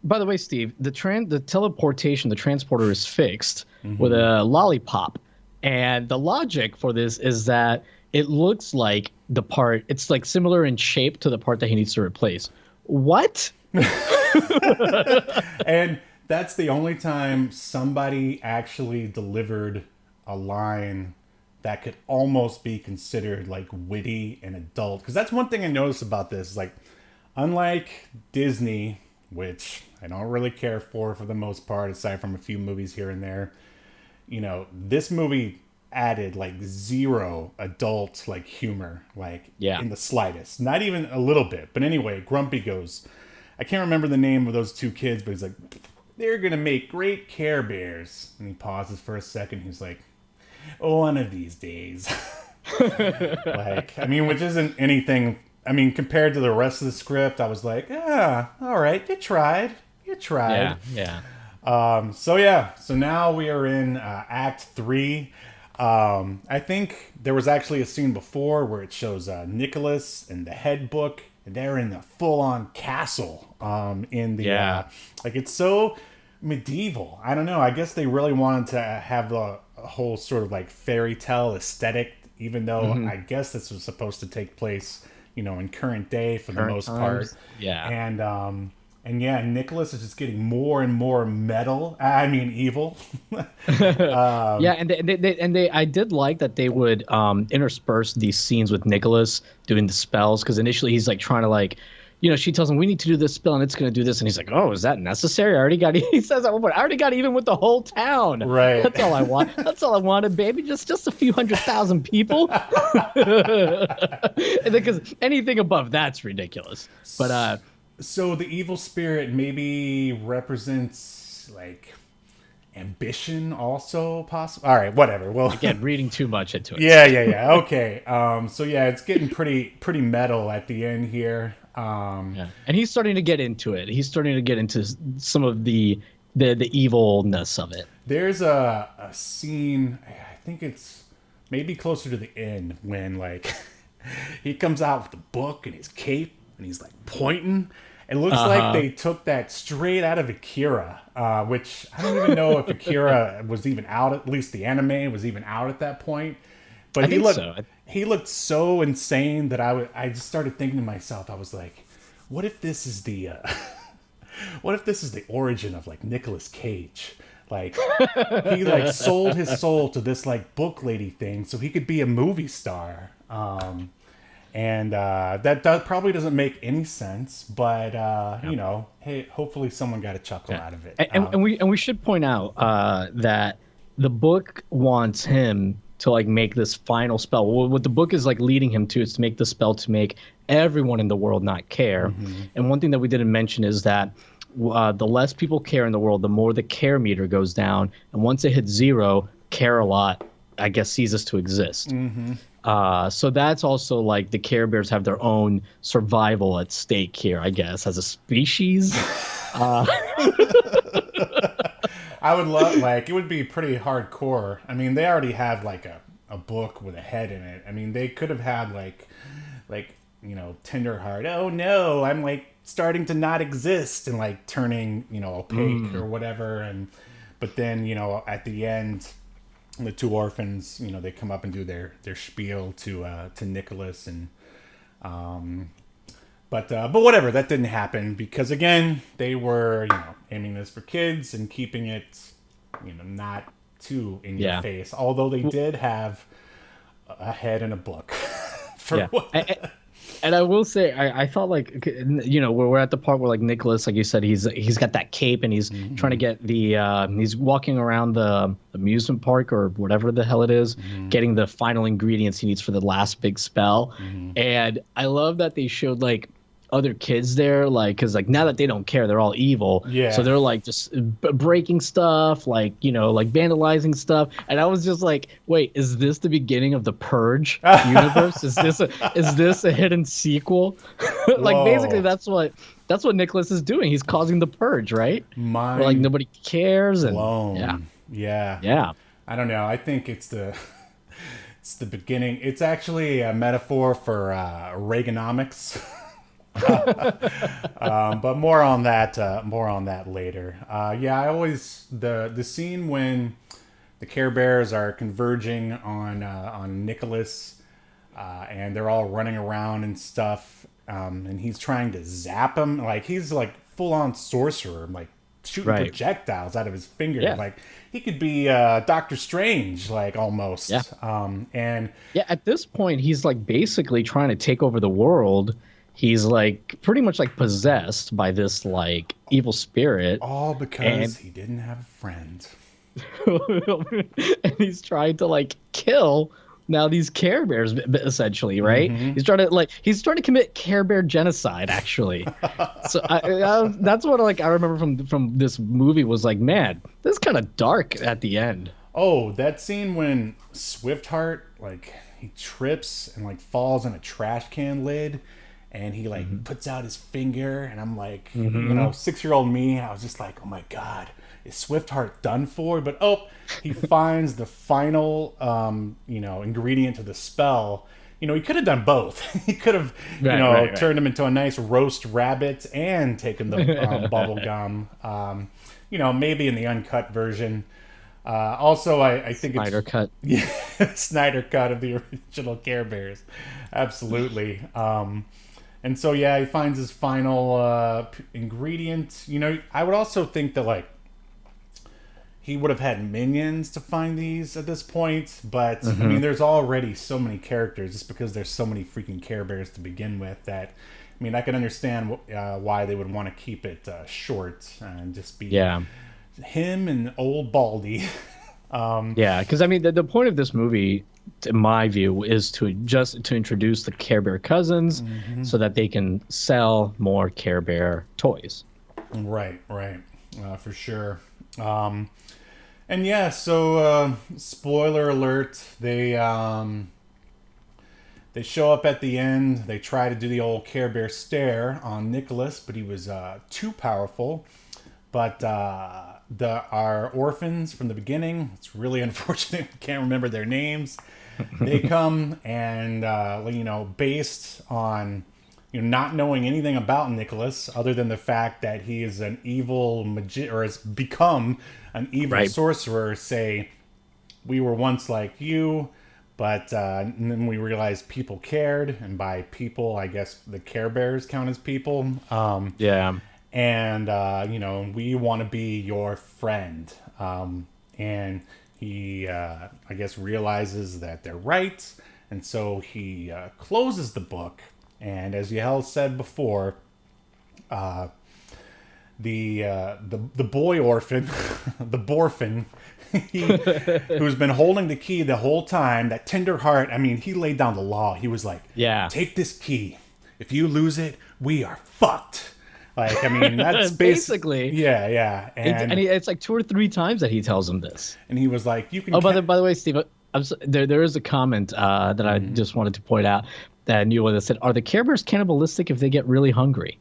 By the way, Steve, the teleportation, the transporter is fixed with a lollipop. And the logic for this is that it looks like the part, it's like similar in shape to the part that he needs to replace. What? And that's the only time somebody actually delivered a line that could almost be considered like witty and adult. Because that's one thing I noticed about this. Like, unlike Disney, which I don't really care for the most part, aside from a few movies here and there, you know, this movie added like zero adult like humor, in the slightest. Not even a little bit. But anyway, Grumpy goes, I can't remember the name of those two kids, but he's like, they're going to make great Care Bears. And he pauses for a second. He's like, one of these days. Which isn't anything. I mean, compared to the rest of the script, I was like, all right, you tried. Yeah. So now we are in Act 3. I think there was actually a scene before where it shows Nicholas and the head book, and they're in the full-on castle. It's so medieval. I don't know. I guess they really wanted to have the whole sort of like fairy tale aesthetic, even though I guess this was supposed to take place, you know, in current day for the most part. Yeah. And Nicholas is just getting more and more evil. I did like that they would intersperse these scenes with Nicholas doing the spells, because initially he's like trying to she tells him we need to do this spell and it's going to do this, and he's like, "Oh, is that necessary? I already got." He says at one point, "I already got even with the whole town. Right. That's all I want. That's all I wanted, baby. Just a few 100,000 people." Because anything above that's ridiculous. But so the evil spirit maybe represents like ambition, also possible. All right, whatever. Well, again, reading too much into it. Yeah. Okay. So yeah, it's getting pretty metal at the end here. Yeah. And he's starting to get into it. He's starting to get into some of the evilness of it. There's a scene, I think it's maybe closer to the end, when like he comes out with the book and his cape and he's like pointing. It looks like they took that straight out of Akira, which I don't even know if Akira was even out. At least the anime was even out at that point. But he looked so insane that I just started thinking to myself. I was like, what if this is the origin of like Nicolas Cage? Like he like sold his soul to this like book lady thing so he could be a movie star. And that probably doesn't make any sense, but hey, hopefully someone got a chuckle out of it. And we should point out that the book wants him to like make this final spell. What the book is like leading him to is to make the spell to make everyone in the world not care. Mm-hmm. And one thing that we didn't mention is that the less people care in the world, the more the care meter goes down. And once it hits 0, care a lot, I guess, ceases to exist. Mm-hmm. So that's also like the Care Bears have their own survival at stake here, I guess, as a species. I would love, like, it would be pretty hardcore. I mean, they already have like a book with a head in it. I mean, they could have had like tender heart. Oh no, I'm like starting to not exist and like turning opaque or whatever. But then at the end, the two orphans, they come up and do their spiel to Nicholas and but whatever, that didn't happen because again they were aiming this for kids and keeping it not too in your face. Although they did have a head in a book. And I will say, I thought like, we're at the part where like Nicholas, like you said, he's got that cape and he's trying to get he's walking around the amusement park or whatever the hell it is, getting the final ingredients he needs for the last big spell. And I love that they showed like other kids there, like, because like now that they don't care, they're all evil. Yeah. So they're like just breaking stuff, like like vandalizing stuff. And I was just like, wait, is this the beginning of the Purge universe? Is this a hidden sequel? Like basically that's what Nicholas is doing. He's causing the Purge, right? Where, like nobody cares and yeah. I don't know. I think it's the beginning. It's actually a metaphor for Reaganomics. But more on that later. I always the scene when the Care Bears are converging on Nicholas, and they're all running around and stuff, and he's trying to zap him, like he's like full on sorcerer, like shooting projectiles out of his fingers, like he could be Doctor Strange, like almost. And at this point he's like basically trying to take over the world. He's like pretty much like possessed by this like evil spirit. All because he didn't have a friend. And he's trying to like kill now these Care Bears essentially, right? He's trying to commit Care Bear genocide actually. So that's what like I remember from this movie was like, man, this is kind of dark at the end. Oh, that scene when Swift-Heart like he trips and like falls in a trash can lid. And he like puts out his finger, and I'm like, 6-year-old me, I was just like, oh my god, is Swift-Heart done for? But he finds the final, ingredient to the spell. He could have done both. He could have, turned him into a nice roast rabbit and taken the bubble gum. Maybe in the uncut version. Also, I think Snyder cut. Yeah, Snyder cut of the original Care Bears, absolutely. And so, he finds his final ingredient. I would also think that, like, he would have had minions to find these at this point. But, I mean, there's already so many characters just because there's so many freaking Care Bears to begin with that I mean, I can understand why they would want to keep it short and just be him and old Baldy. Yeah, because I mean, the point of this movie, in my view, is to introduce the Care Bear cousins so that they can sell more Care Bear toys. Right, for sure. And yeah, so spoiler alert, they show up at the end. They try to do the old Care Bear stare on Nicholas, but he was too powerful. But our orphans from the beginning, it's really unfortunate, I can't remember their names. They come and, based on not knowing anything about Nicholas other than the fact that he is an evil or has become an evil sorcerer, say, we were once like you, but and then we realized people cared, and by people, I guess the Care Bears count as people. And, we want to be your friend. And he, I guess, realizes that they're right. And so he closes the book. And as Yahel said before, the boy orphan, the Borphin, who's been holding the key the whole time, that tender heart, I mean, he laid down the law. He was like, take this key. If you lose it, we are fucked. Like, I mean, that's basically. Yeah. And it's like 2 or 3 times that he tells him this. And he was like, you can... Oh, by the way, Steve, there is a comment that I just wanted to point out that that said, are the Care Bears cannibalistic if they get really hungry?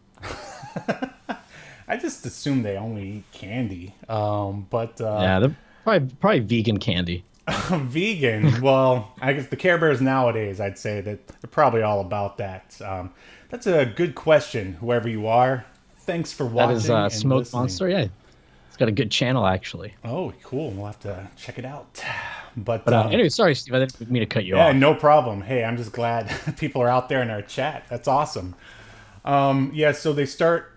I just assume they only eat candy. They're probably vegan candy. Vegan? Well, I guess the Care Bears nowadays, I'd say that they're probably all about that. That's a good question, whoever you are. Thanks for watching. That is Smoke listening. Monster, yeah. It's got a good channel, actually. Oh, cool. We'll have to check it out. But anyway, sorry, Steve. I didn't mean to cut you off. Yeah, no problem. Hey, I'm just glad people are out there in our chat. That's awesome. So they start...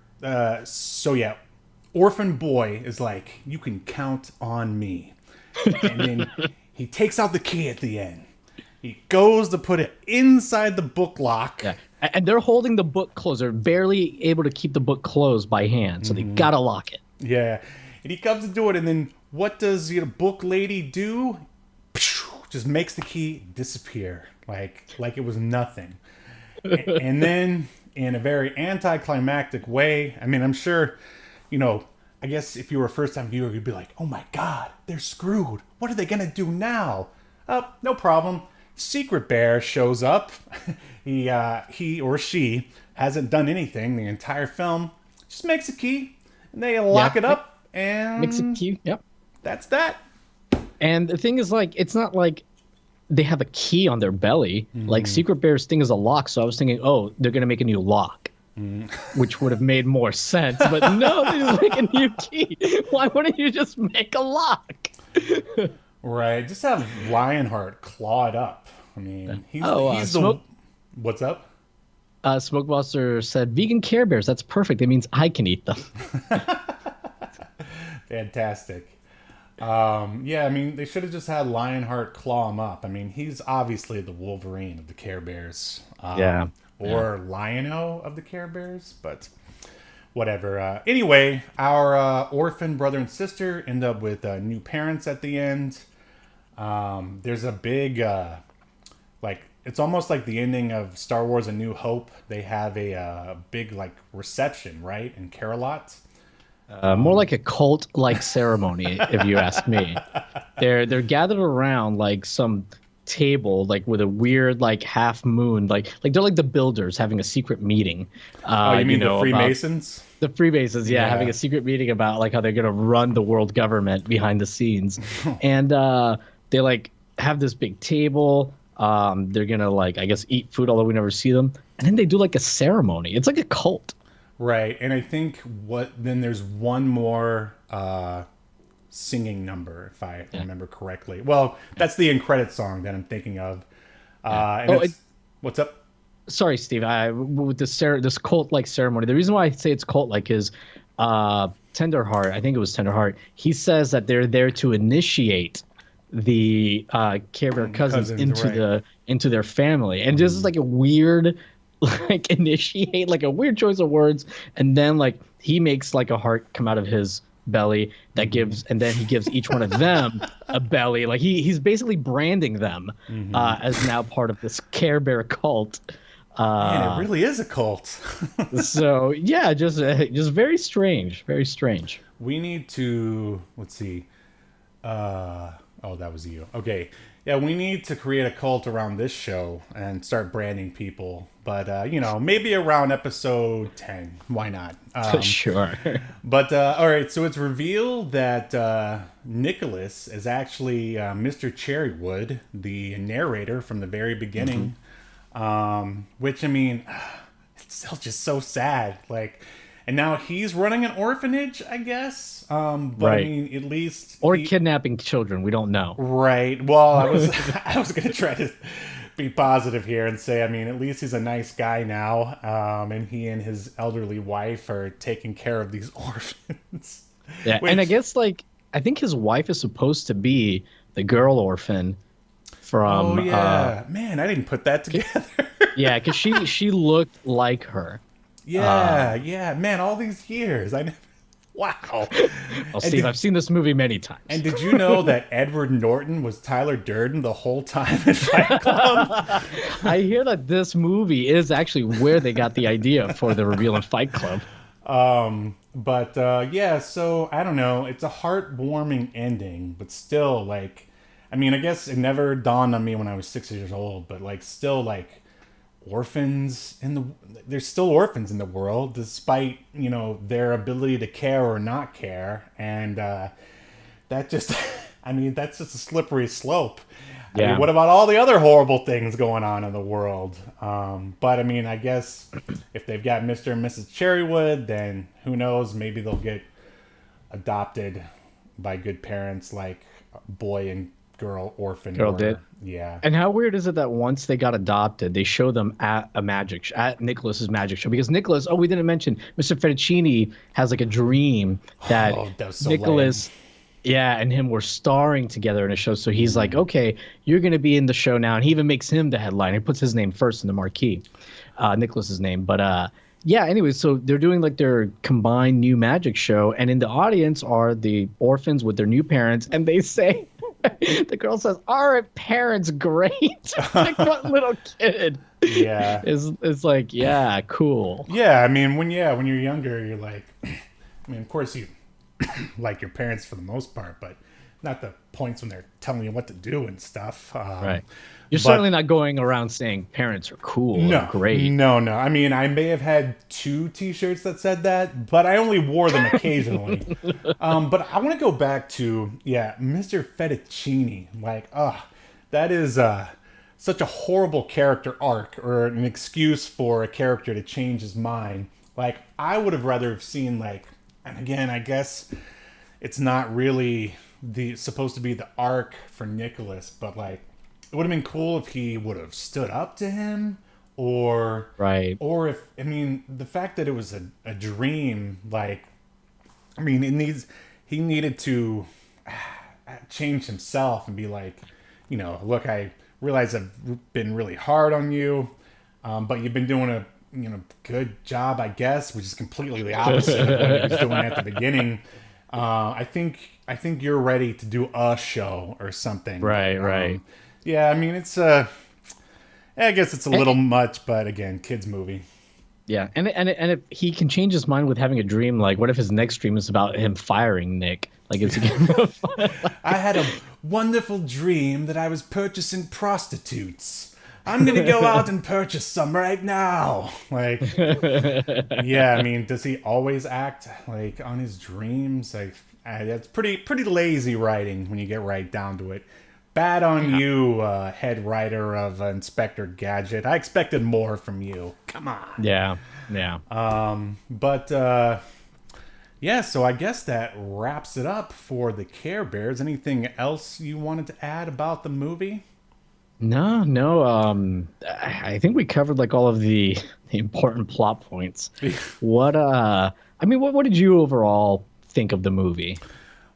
Orphan Boy is like, you can count on me. And then he takes out the key at the end. He goes to put it inside the book lock. Yeah. And they're holding the book closed. They're barely able to keep the book closed by hand, so they gotta lock it. Yeah. And he comes to do it, and then what does the book lady do? Just makes the key disappear, like it was nothing. And then, in a very anticlimactic way, I mean, I'm sure, I guess if you were a first-time viewer, you'd be like, oh my God, they're screwed. What are they gonna do now? No problem. Secret Bear shows up. He or she hasn't done anything the entire film. Just makes a key, and they lock it up, and makes a key. Yep, that's that. And the thing is, like, it's not like they have a key on their belly. Like Secret Bear's thing is a lock, so I was thinking, oh, they're gonna make a new lock, which would have made more sense. But no, they just make a new key. Why wouldn't you just make a lock? Right, just have Lionheart claw it up. I mean, he's the... What's up? Smoke Monster said, vegan Care Bears, that's perfect. It means I can eat them. Fantastic. I mean, they should have just had Lionheart claw him up. I mean, he's obviously the Wolverine of the Care Bears. Or Lion-O of the Care Bears, but whatever. Anyway, our orphan brother and sister end up with new parents at the end. There's a big, it's almost like the ending of Star Wars A New Hope. They have a big, reception, right, in Carolot. More like a cult-like ceremony, if you ask me. They're gathered around, some table, with a weird, half moon. They're like the builders having a secret meeting. You mean the Freemasons? The Freemasons, having a secret meeting about, how they're going to run the world government behind the scenes. And they, have this big table. They're going to, I guess, eat food, although we never see them. And then they do, a ceremony. It's like a cult. Right, and I think then there's one more singing number, if I remember correctly. Well, that's the end credit song that I'm thinking of. What's up? Sorry, Steve. With this cult-like ceremony, the reason why I say it's cult-like is Tenderheart. I think it was Tenderheart. He says that they're there to initiate the Care Bear cousins into their family, and this is a weird like initiate like a weird choice of words, and then like he makes like a heart come out of his belly that gives, and then he gives each one of them a belly. Like he's basically branding them as now part of this Care Bear cult. Man, it really is a cult. So yeah, just very strange, very strange. We need to, let's see. Oh, that was you. Okay. Yeah, we need to create a cult around this show and start branding people. But, maybe around episode 10. Why not? Sure. But, all right, so it's revealed that Nicholas is actually Mr. Cherrywood, the narrator from the very beginning. Which, I mean, it's still just so sad. Like, and now he's running an orphanage, I guess. But Right. I mean, at least Kidnapping children. We don't know. right. Well, I was gonna try to be positive here and say, I mean, at least he's a nice guy now, and he and his elderly wife are taking care of these orphans. Yeah, Which- and I guess like I think his wife is supposed to be the girl orphan from. Oh yeah, man, I didn't put that together. Yeah, because she looked like her. Yeah, man, all these years, I never. Wow. Well, And Steve, did- I've seen this movie many times. And did you know that Edward Norton was Tyler Durden the whole time in Fight Club? I hear that this movie is actually where they got the idea for the reveal in Fight Club. But yeah, so I don't know. It's a heartwarming ending, but still, like, I mean, I guess it never dawned on me when I was 6 years old, but like, still, like, there's still orphans in the world, despite their ability to care or not care, and that just, I mean, that's just a slippery slope. I Yeah. mean, what about all the other horrible things going on in the world? But I mean, I guess if they've got Mr. and Mrs. Cherrywood, then who knows? Maybe they'll get adopted by good parents, like boy and girl orphan. Girl did. Yeah. And how weird is it that once they got adopted, they show them at at Nicholas's magic show? Because Nicholas, we didn't mention, Mr. Fettuccine has like a dream that, That was so Nicholas, yeah, and him were starring together in a show. So he's like, okay, you're going to be in the show now. And he even makes him the headline. He puts his name first in the marquee, Nicholas's name. But yeah, anyway, so they're doing like their combined new magic show. And in the audience are the orphans with their new parents. And they say, the girl says, "Aren't parents great?" Like, what little kid? Yeah. Is like, yeah, cool. Yeah, I mean, when you're younger, you're like, I mean, of course you like your parents for the most part, but not the points when they're telling you what to do and stuff. Right. You're but- certainly not going around saying parents are cool and great. No. I mean, I may have had 2 T-shirts that said that, but I only wore them occasionally. But I want to go back to Mr. Fettuccine. Like, that is such a horrible character arc, or an excuse for a character to change his mind. Like, I would have rather have seen, like, and again, I guess it's not really supposed to be the arc for Nicholas, but like, it would have been cool if he would have stood up to him, or if, I mean, the fact that it was a dream, like, I mean, he needed to change himself and be like, look, I realize I've been really hard on you, but you've been doing a good job, I guess, which is completely the opposite of what he was doing at the beginning. I think you're ready to do a show or something. Right. Yeah, I mean, it's I guess it's a little much, but again, kids movie. Yeah, and if he can change his mind with having a dream, like what if his next dream is about him firing Nick? Like it's I had a wonderful dream that I was purchasing prostitutes. I'm gonna go out and purchase some right now. Like, yeah, I mean, does he always act like on his dreams? Like, that's pretty lazy writing when you get right down to it. Bad on you, head writer of Inspector Gadget. I expected more from you. Come on. Yeah. But so I guess that wraps it up for the Care Bears. Anything else you wanted to add about the movie? No. I think we covered like all of the important plot points. What did you overall think of the movie?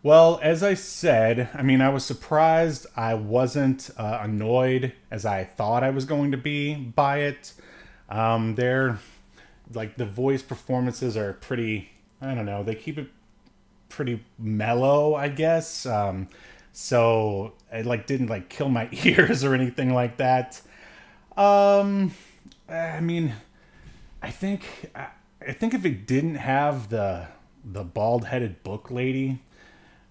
Well, as I said, I mean, I was surprised I wasn't annoyed as I thought I was going to be by it. They're like the voice performances are pretty. I don't know. They keep it pretty mellow, I guess. So it like didn't like kill my ears or anything like that. I mean, I think if it didn't have the bald-headed book lady,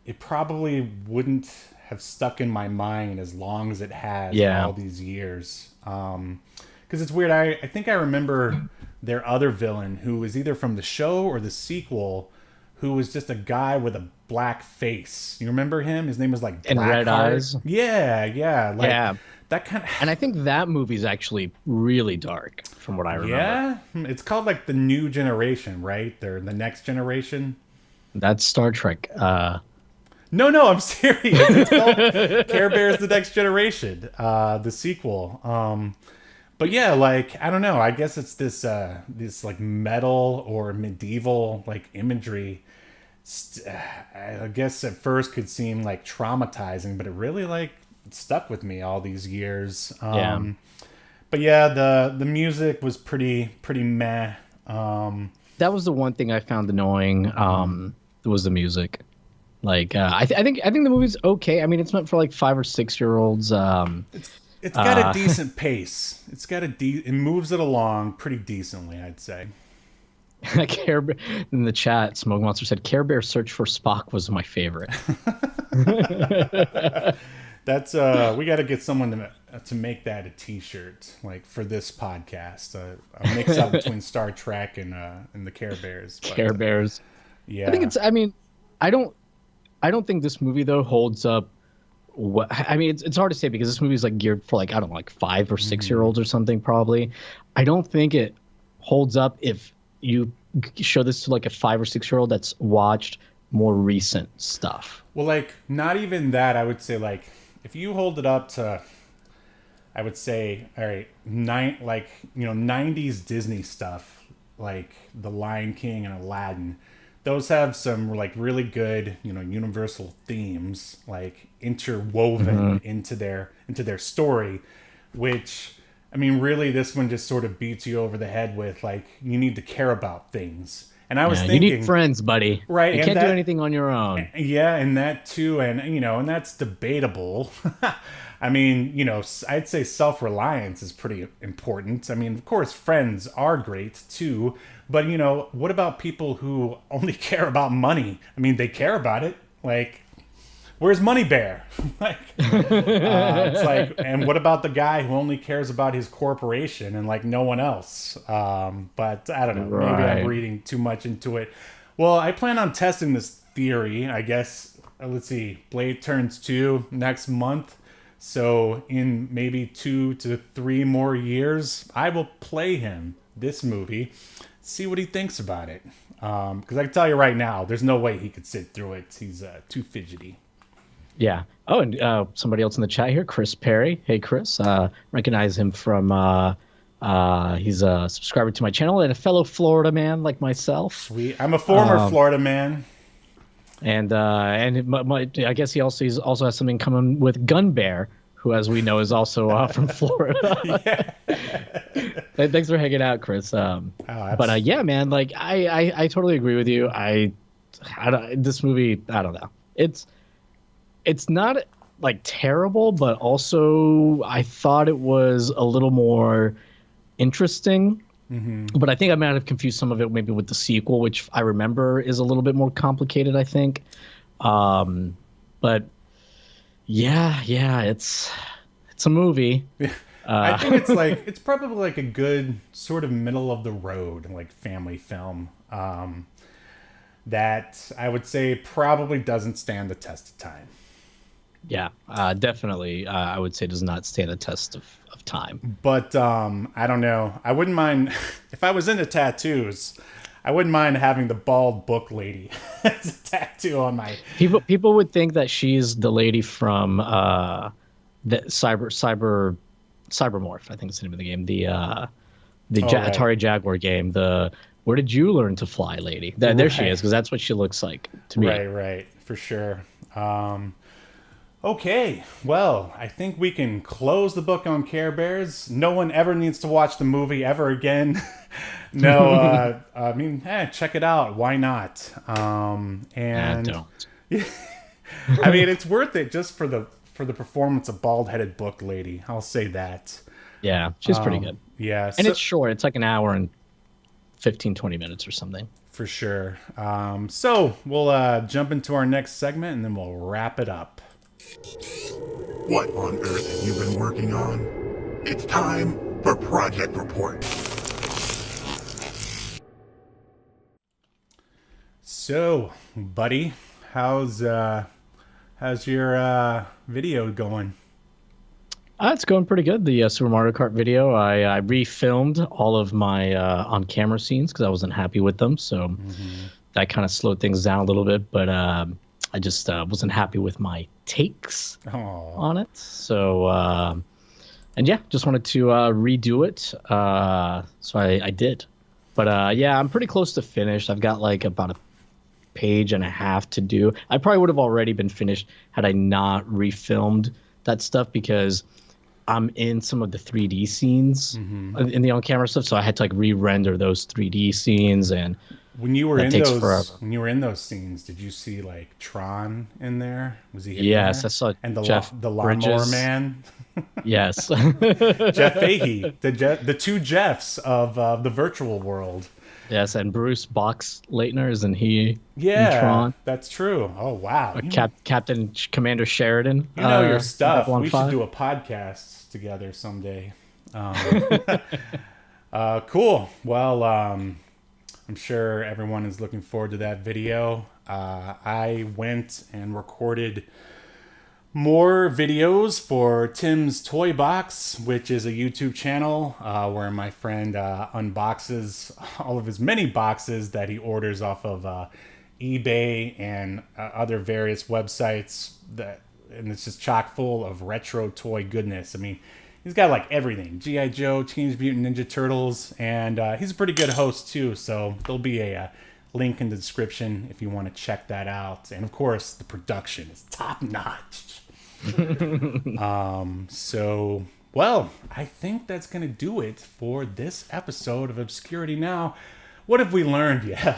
it probably wouldn't have stuck in my mind as long as it has all these years. Because it's weird. I think I remember their other villain who was either from the show or the sequel, who was just a guy with a black face. You remember him? His name was like and red eyes. Yeah, like, that kind of. And I think that movie's actually really dark, from what I remember. Yeah, it's called like the New Generation, right? They're the Next Generation. That's Star Trek. No, I'm serious. It's called Care Bears: The Next Generation, the sequel. But yeah, like I don't know. I guess it's this like metal or medieval like imagery. I guess at first could seem like traumatizing, but it really like stuck with me all these years. But yeah, the music was pretty meh. That was the one thing I found annoying. Was the music. Like I think the movie's okay. I mean, it's meant for like 5 or 6 year olds. It's got a decent pace. It's got it moves it along pretty decently, I'd say. Care Bear, in the chat, Smoke Monster said Care Bear Search for Spock was my favorite. That's we got to get someone to make that a T-shirt, like for this podcast, a mix up between Star Trek and the Care Bears. But, Care Bears. Yeah, I think it's. I mean, I don't think this movie though holds up. I mean, it's hard to say because this movie is like geared for like I don't know, like 5 or 6 year olds or something probably. I don't think it holds up if you show this to like a 5 or 6 year old that's watched more recent stuff. Well, like not even that. I would say like if you hold it up to, I would say, all right, 90s Disney stuff like The Lion King and Aladdin. Those have some like really good, universal themes like interwoven into their story, which I mean, really, this one just sort of beats you over the head with like you need to care about things. And I was thinking, you need friends, buddy. Right? You can't do anything on your own. Yeah, and that too, and and that's debatable. I mean, I'd say self-reliance is pretty important. I mean, of course, friends are great too, but what about people who only care about money? I mean, they care about it. Like, where's Money Bear? Like, it's like, and what about the guy who only cares about his corporation and like no one else? But I don't know. Maybe I'm reading too much into it. Well, I plan on testing this theory. I guess. Let's see. Blade turns 2 next month. So in maybe 2 to 3 more years, I will play him this movie, see what he thinks about it. Because I can tell you right now, there's no way he could sit through it. He's too fidgety. Yeah. Oh, and somebody else in the chat here, Chris Perry. Hey, Chris. Recognize him from. He's a subscriber to my channel and a fellow Florida man like myself. Sweet. I'm a former Florida man. And I guess he's also has something in common with Gun Bear, who, as we know, is also from Florida. Thanks for hanging out, Chris. But yeah, man, like I totally agree with you. This movie, I don't know. It's not like terrible, but also I thought it was a little more interesting. Mm-hmm. But I think I might have confused some of it maybe with the sequel, which I remember is a little bit more complicated, I think. But yeah, it's a movie. I think it's probably like a good sort of middle of the road like family film that I would say probably doesn't stand the test of time. Yeah, definitely. I would say does not stand the test of time. But I don't know. I wouldn't mind if I was into tattoos. I wouldn't mind having the bald book lady as a tattoo on my. People would think that she's the lady from the Cybermorph. I think it's the name of the game. The Atari Jaguar game. The Where Did You Learn to Fly lady. There she is, because that's what she looks like to me. Right, for sure. Okay, well, I think we can close the book on Care Bears. No one ever needs to watch the movie ever again. No, I mean, check it out. Why not? And Don't. I mean, it's worth it just for the performance of bald-headed book lady. I'll say that. Yeah, she's pretty good. Yeah, And it's short. It's like an hour and 15, 20 minutes or something. for sure. So we'll jump into our next segment and then we'll wrap it up. What on earth have you been working on? It's time for Project Report. So, buddy, how's your video going? It's going pretty good. The Super Mario Kart video, I refilmed all of my on-camera scenes because I wasn't happy with them. So that kind of slowed things down a little bit. But I just wasn't happy with my takes on it. So, and yeah, just wanted to redo it. So I did. But yeah, I'm pretty close to finished. I've got like about a page and a half to do. I probably would have already been finished had I not refilmed that stuff because I'm in some of the 3D scenes in the on-camera stuff, so I had to like re-render those 3D scenes, and when you were that in takes those forever. when you were in those scenes, did you see like Tron in there? Was he in Yes, there? I saw and the Jeff the lawnmower Bridges. man, Yes. Jeff Fahey, the two Jeffs of the virtual world. Yes, and Bruce Boxleitner, isn't he in Yeah, Tron? that's true. Oh wow, Captain Commander Sheridan. you know your stuff. Babylon We 5. should do a podcast together someday. Cool. Well, I'm sure everyone is looking forward to that video. I went and recorded more videos for Tim's Toy Box, which is a YouTube channel where my friend unboxes all of his many boxes that he orders off of eBay and other various websites. And it's just chock full of retro toy goodness. I mean, he's got like everything: G.I. Joe, Teenage Mutant Ninja Turtles, and he's a pretty good host too. So there'll be a link in the description if you want to check that out. And of course, the production is top notch. So, well, I think that's going to do it for this episode of Obscurity Now. What have we learned, Yahel?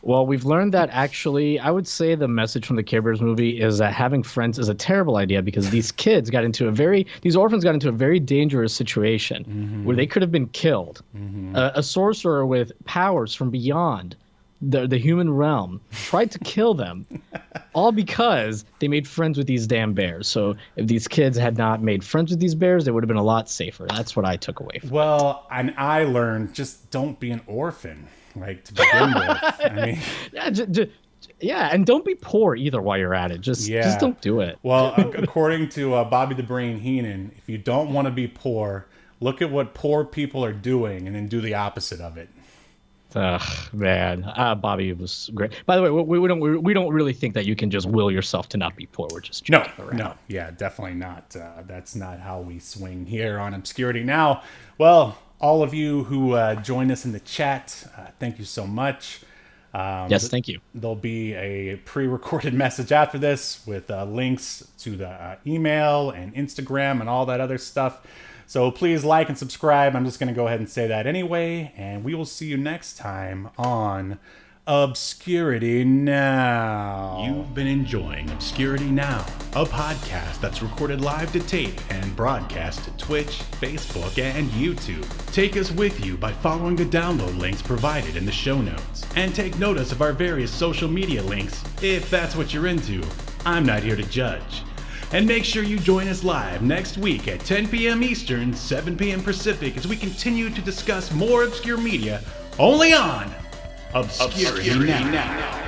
Well, we've learned that actually, I would say the message from the Care Bears movie is that having friends is a terrible idea because these orphans got into a very dangerous situation where they could have been killed. A sorcerer with powers from beyond the human realm tried to kill them, all because they made friends with these damn bears. So if these kids had not made friends with these bears, they would have been a lot safer. That's what I took away from it. Well, and I learned just don't be an orphan, like, to begin with. I mean, Yeah, and don't be poor either while you're at it. Just don't do it. Well, according to Bobby the Brain Heenan, if you don't want to be poor, look at what poor people are doing and then do the opposite of it. Ugh, man, Bobby was great. By the way, we don't really think that you can just will yourself to not be poor. We're just joking around. No, yeah, definitely not. That's not how we swing here on Obscurity Now. Well, all of you who joined us in the chat, thank you so much. Yes, thank you. There'll be a pre-recorded message after this with links to the email and Instagram and all that other stuff. So please like and subscribe. I'm just going to go ahead and say that anyway. And we will see you next time on Obscurity Now. You've been enjoying Obscurity Now, a podcast that's recorded live to tape and broadcast to Twitch, Facebook, and YouTube. Take us with you by following the download links provided in the show notes. And take notice of our various social media links, if that's what you're into. I'm not here to judge. And make sure you join us live next week at 10 p.m. Eastern, 7 p.m. Pacific as we continue to discuss more obscure media only on Obscurity Now.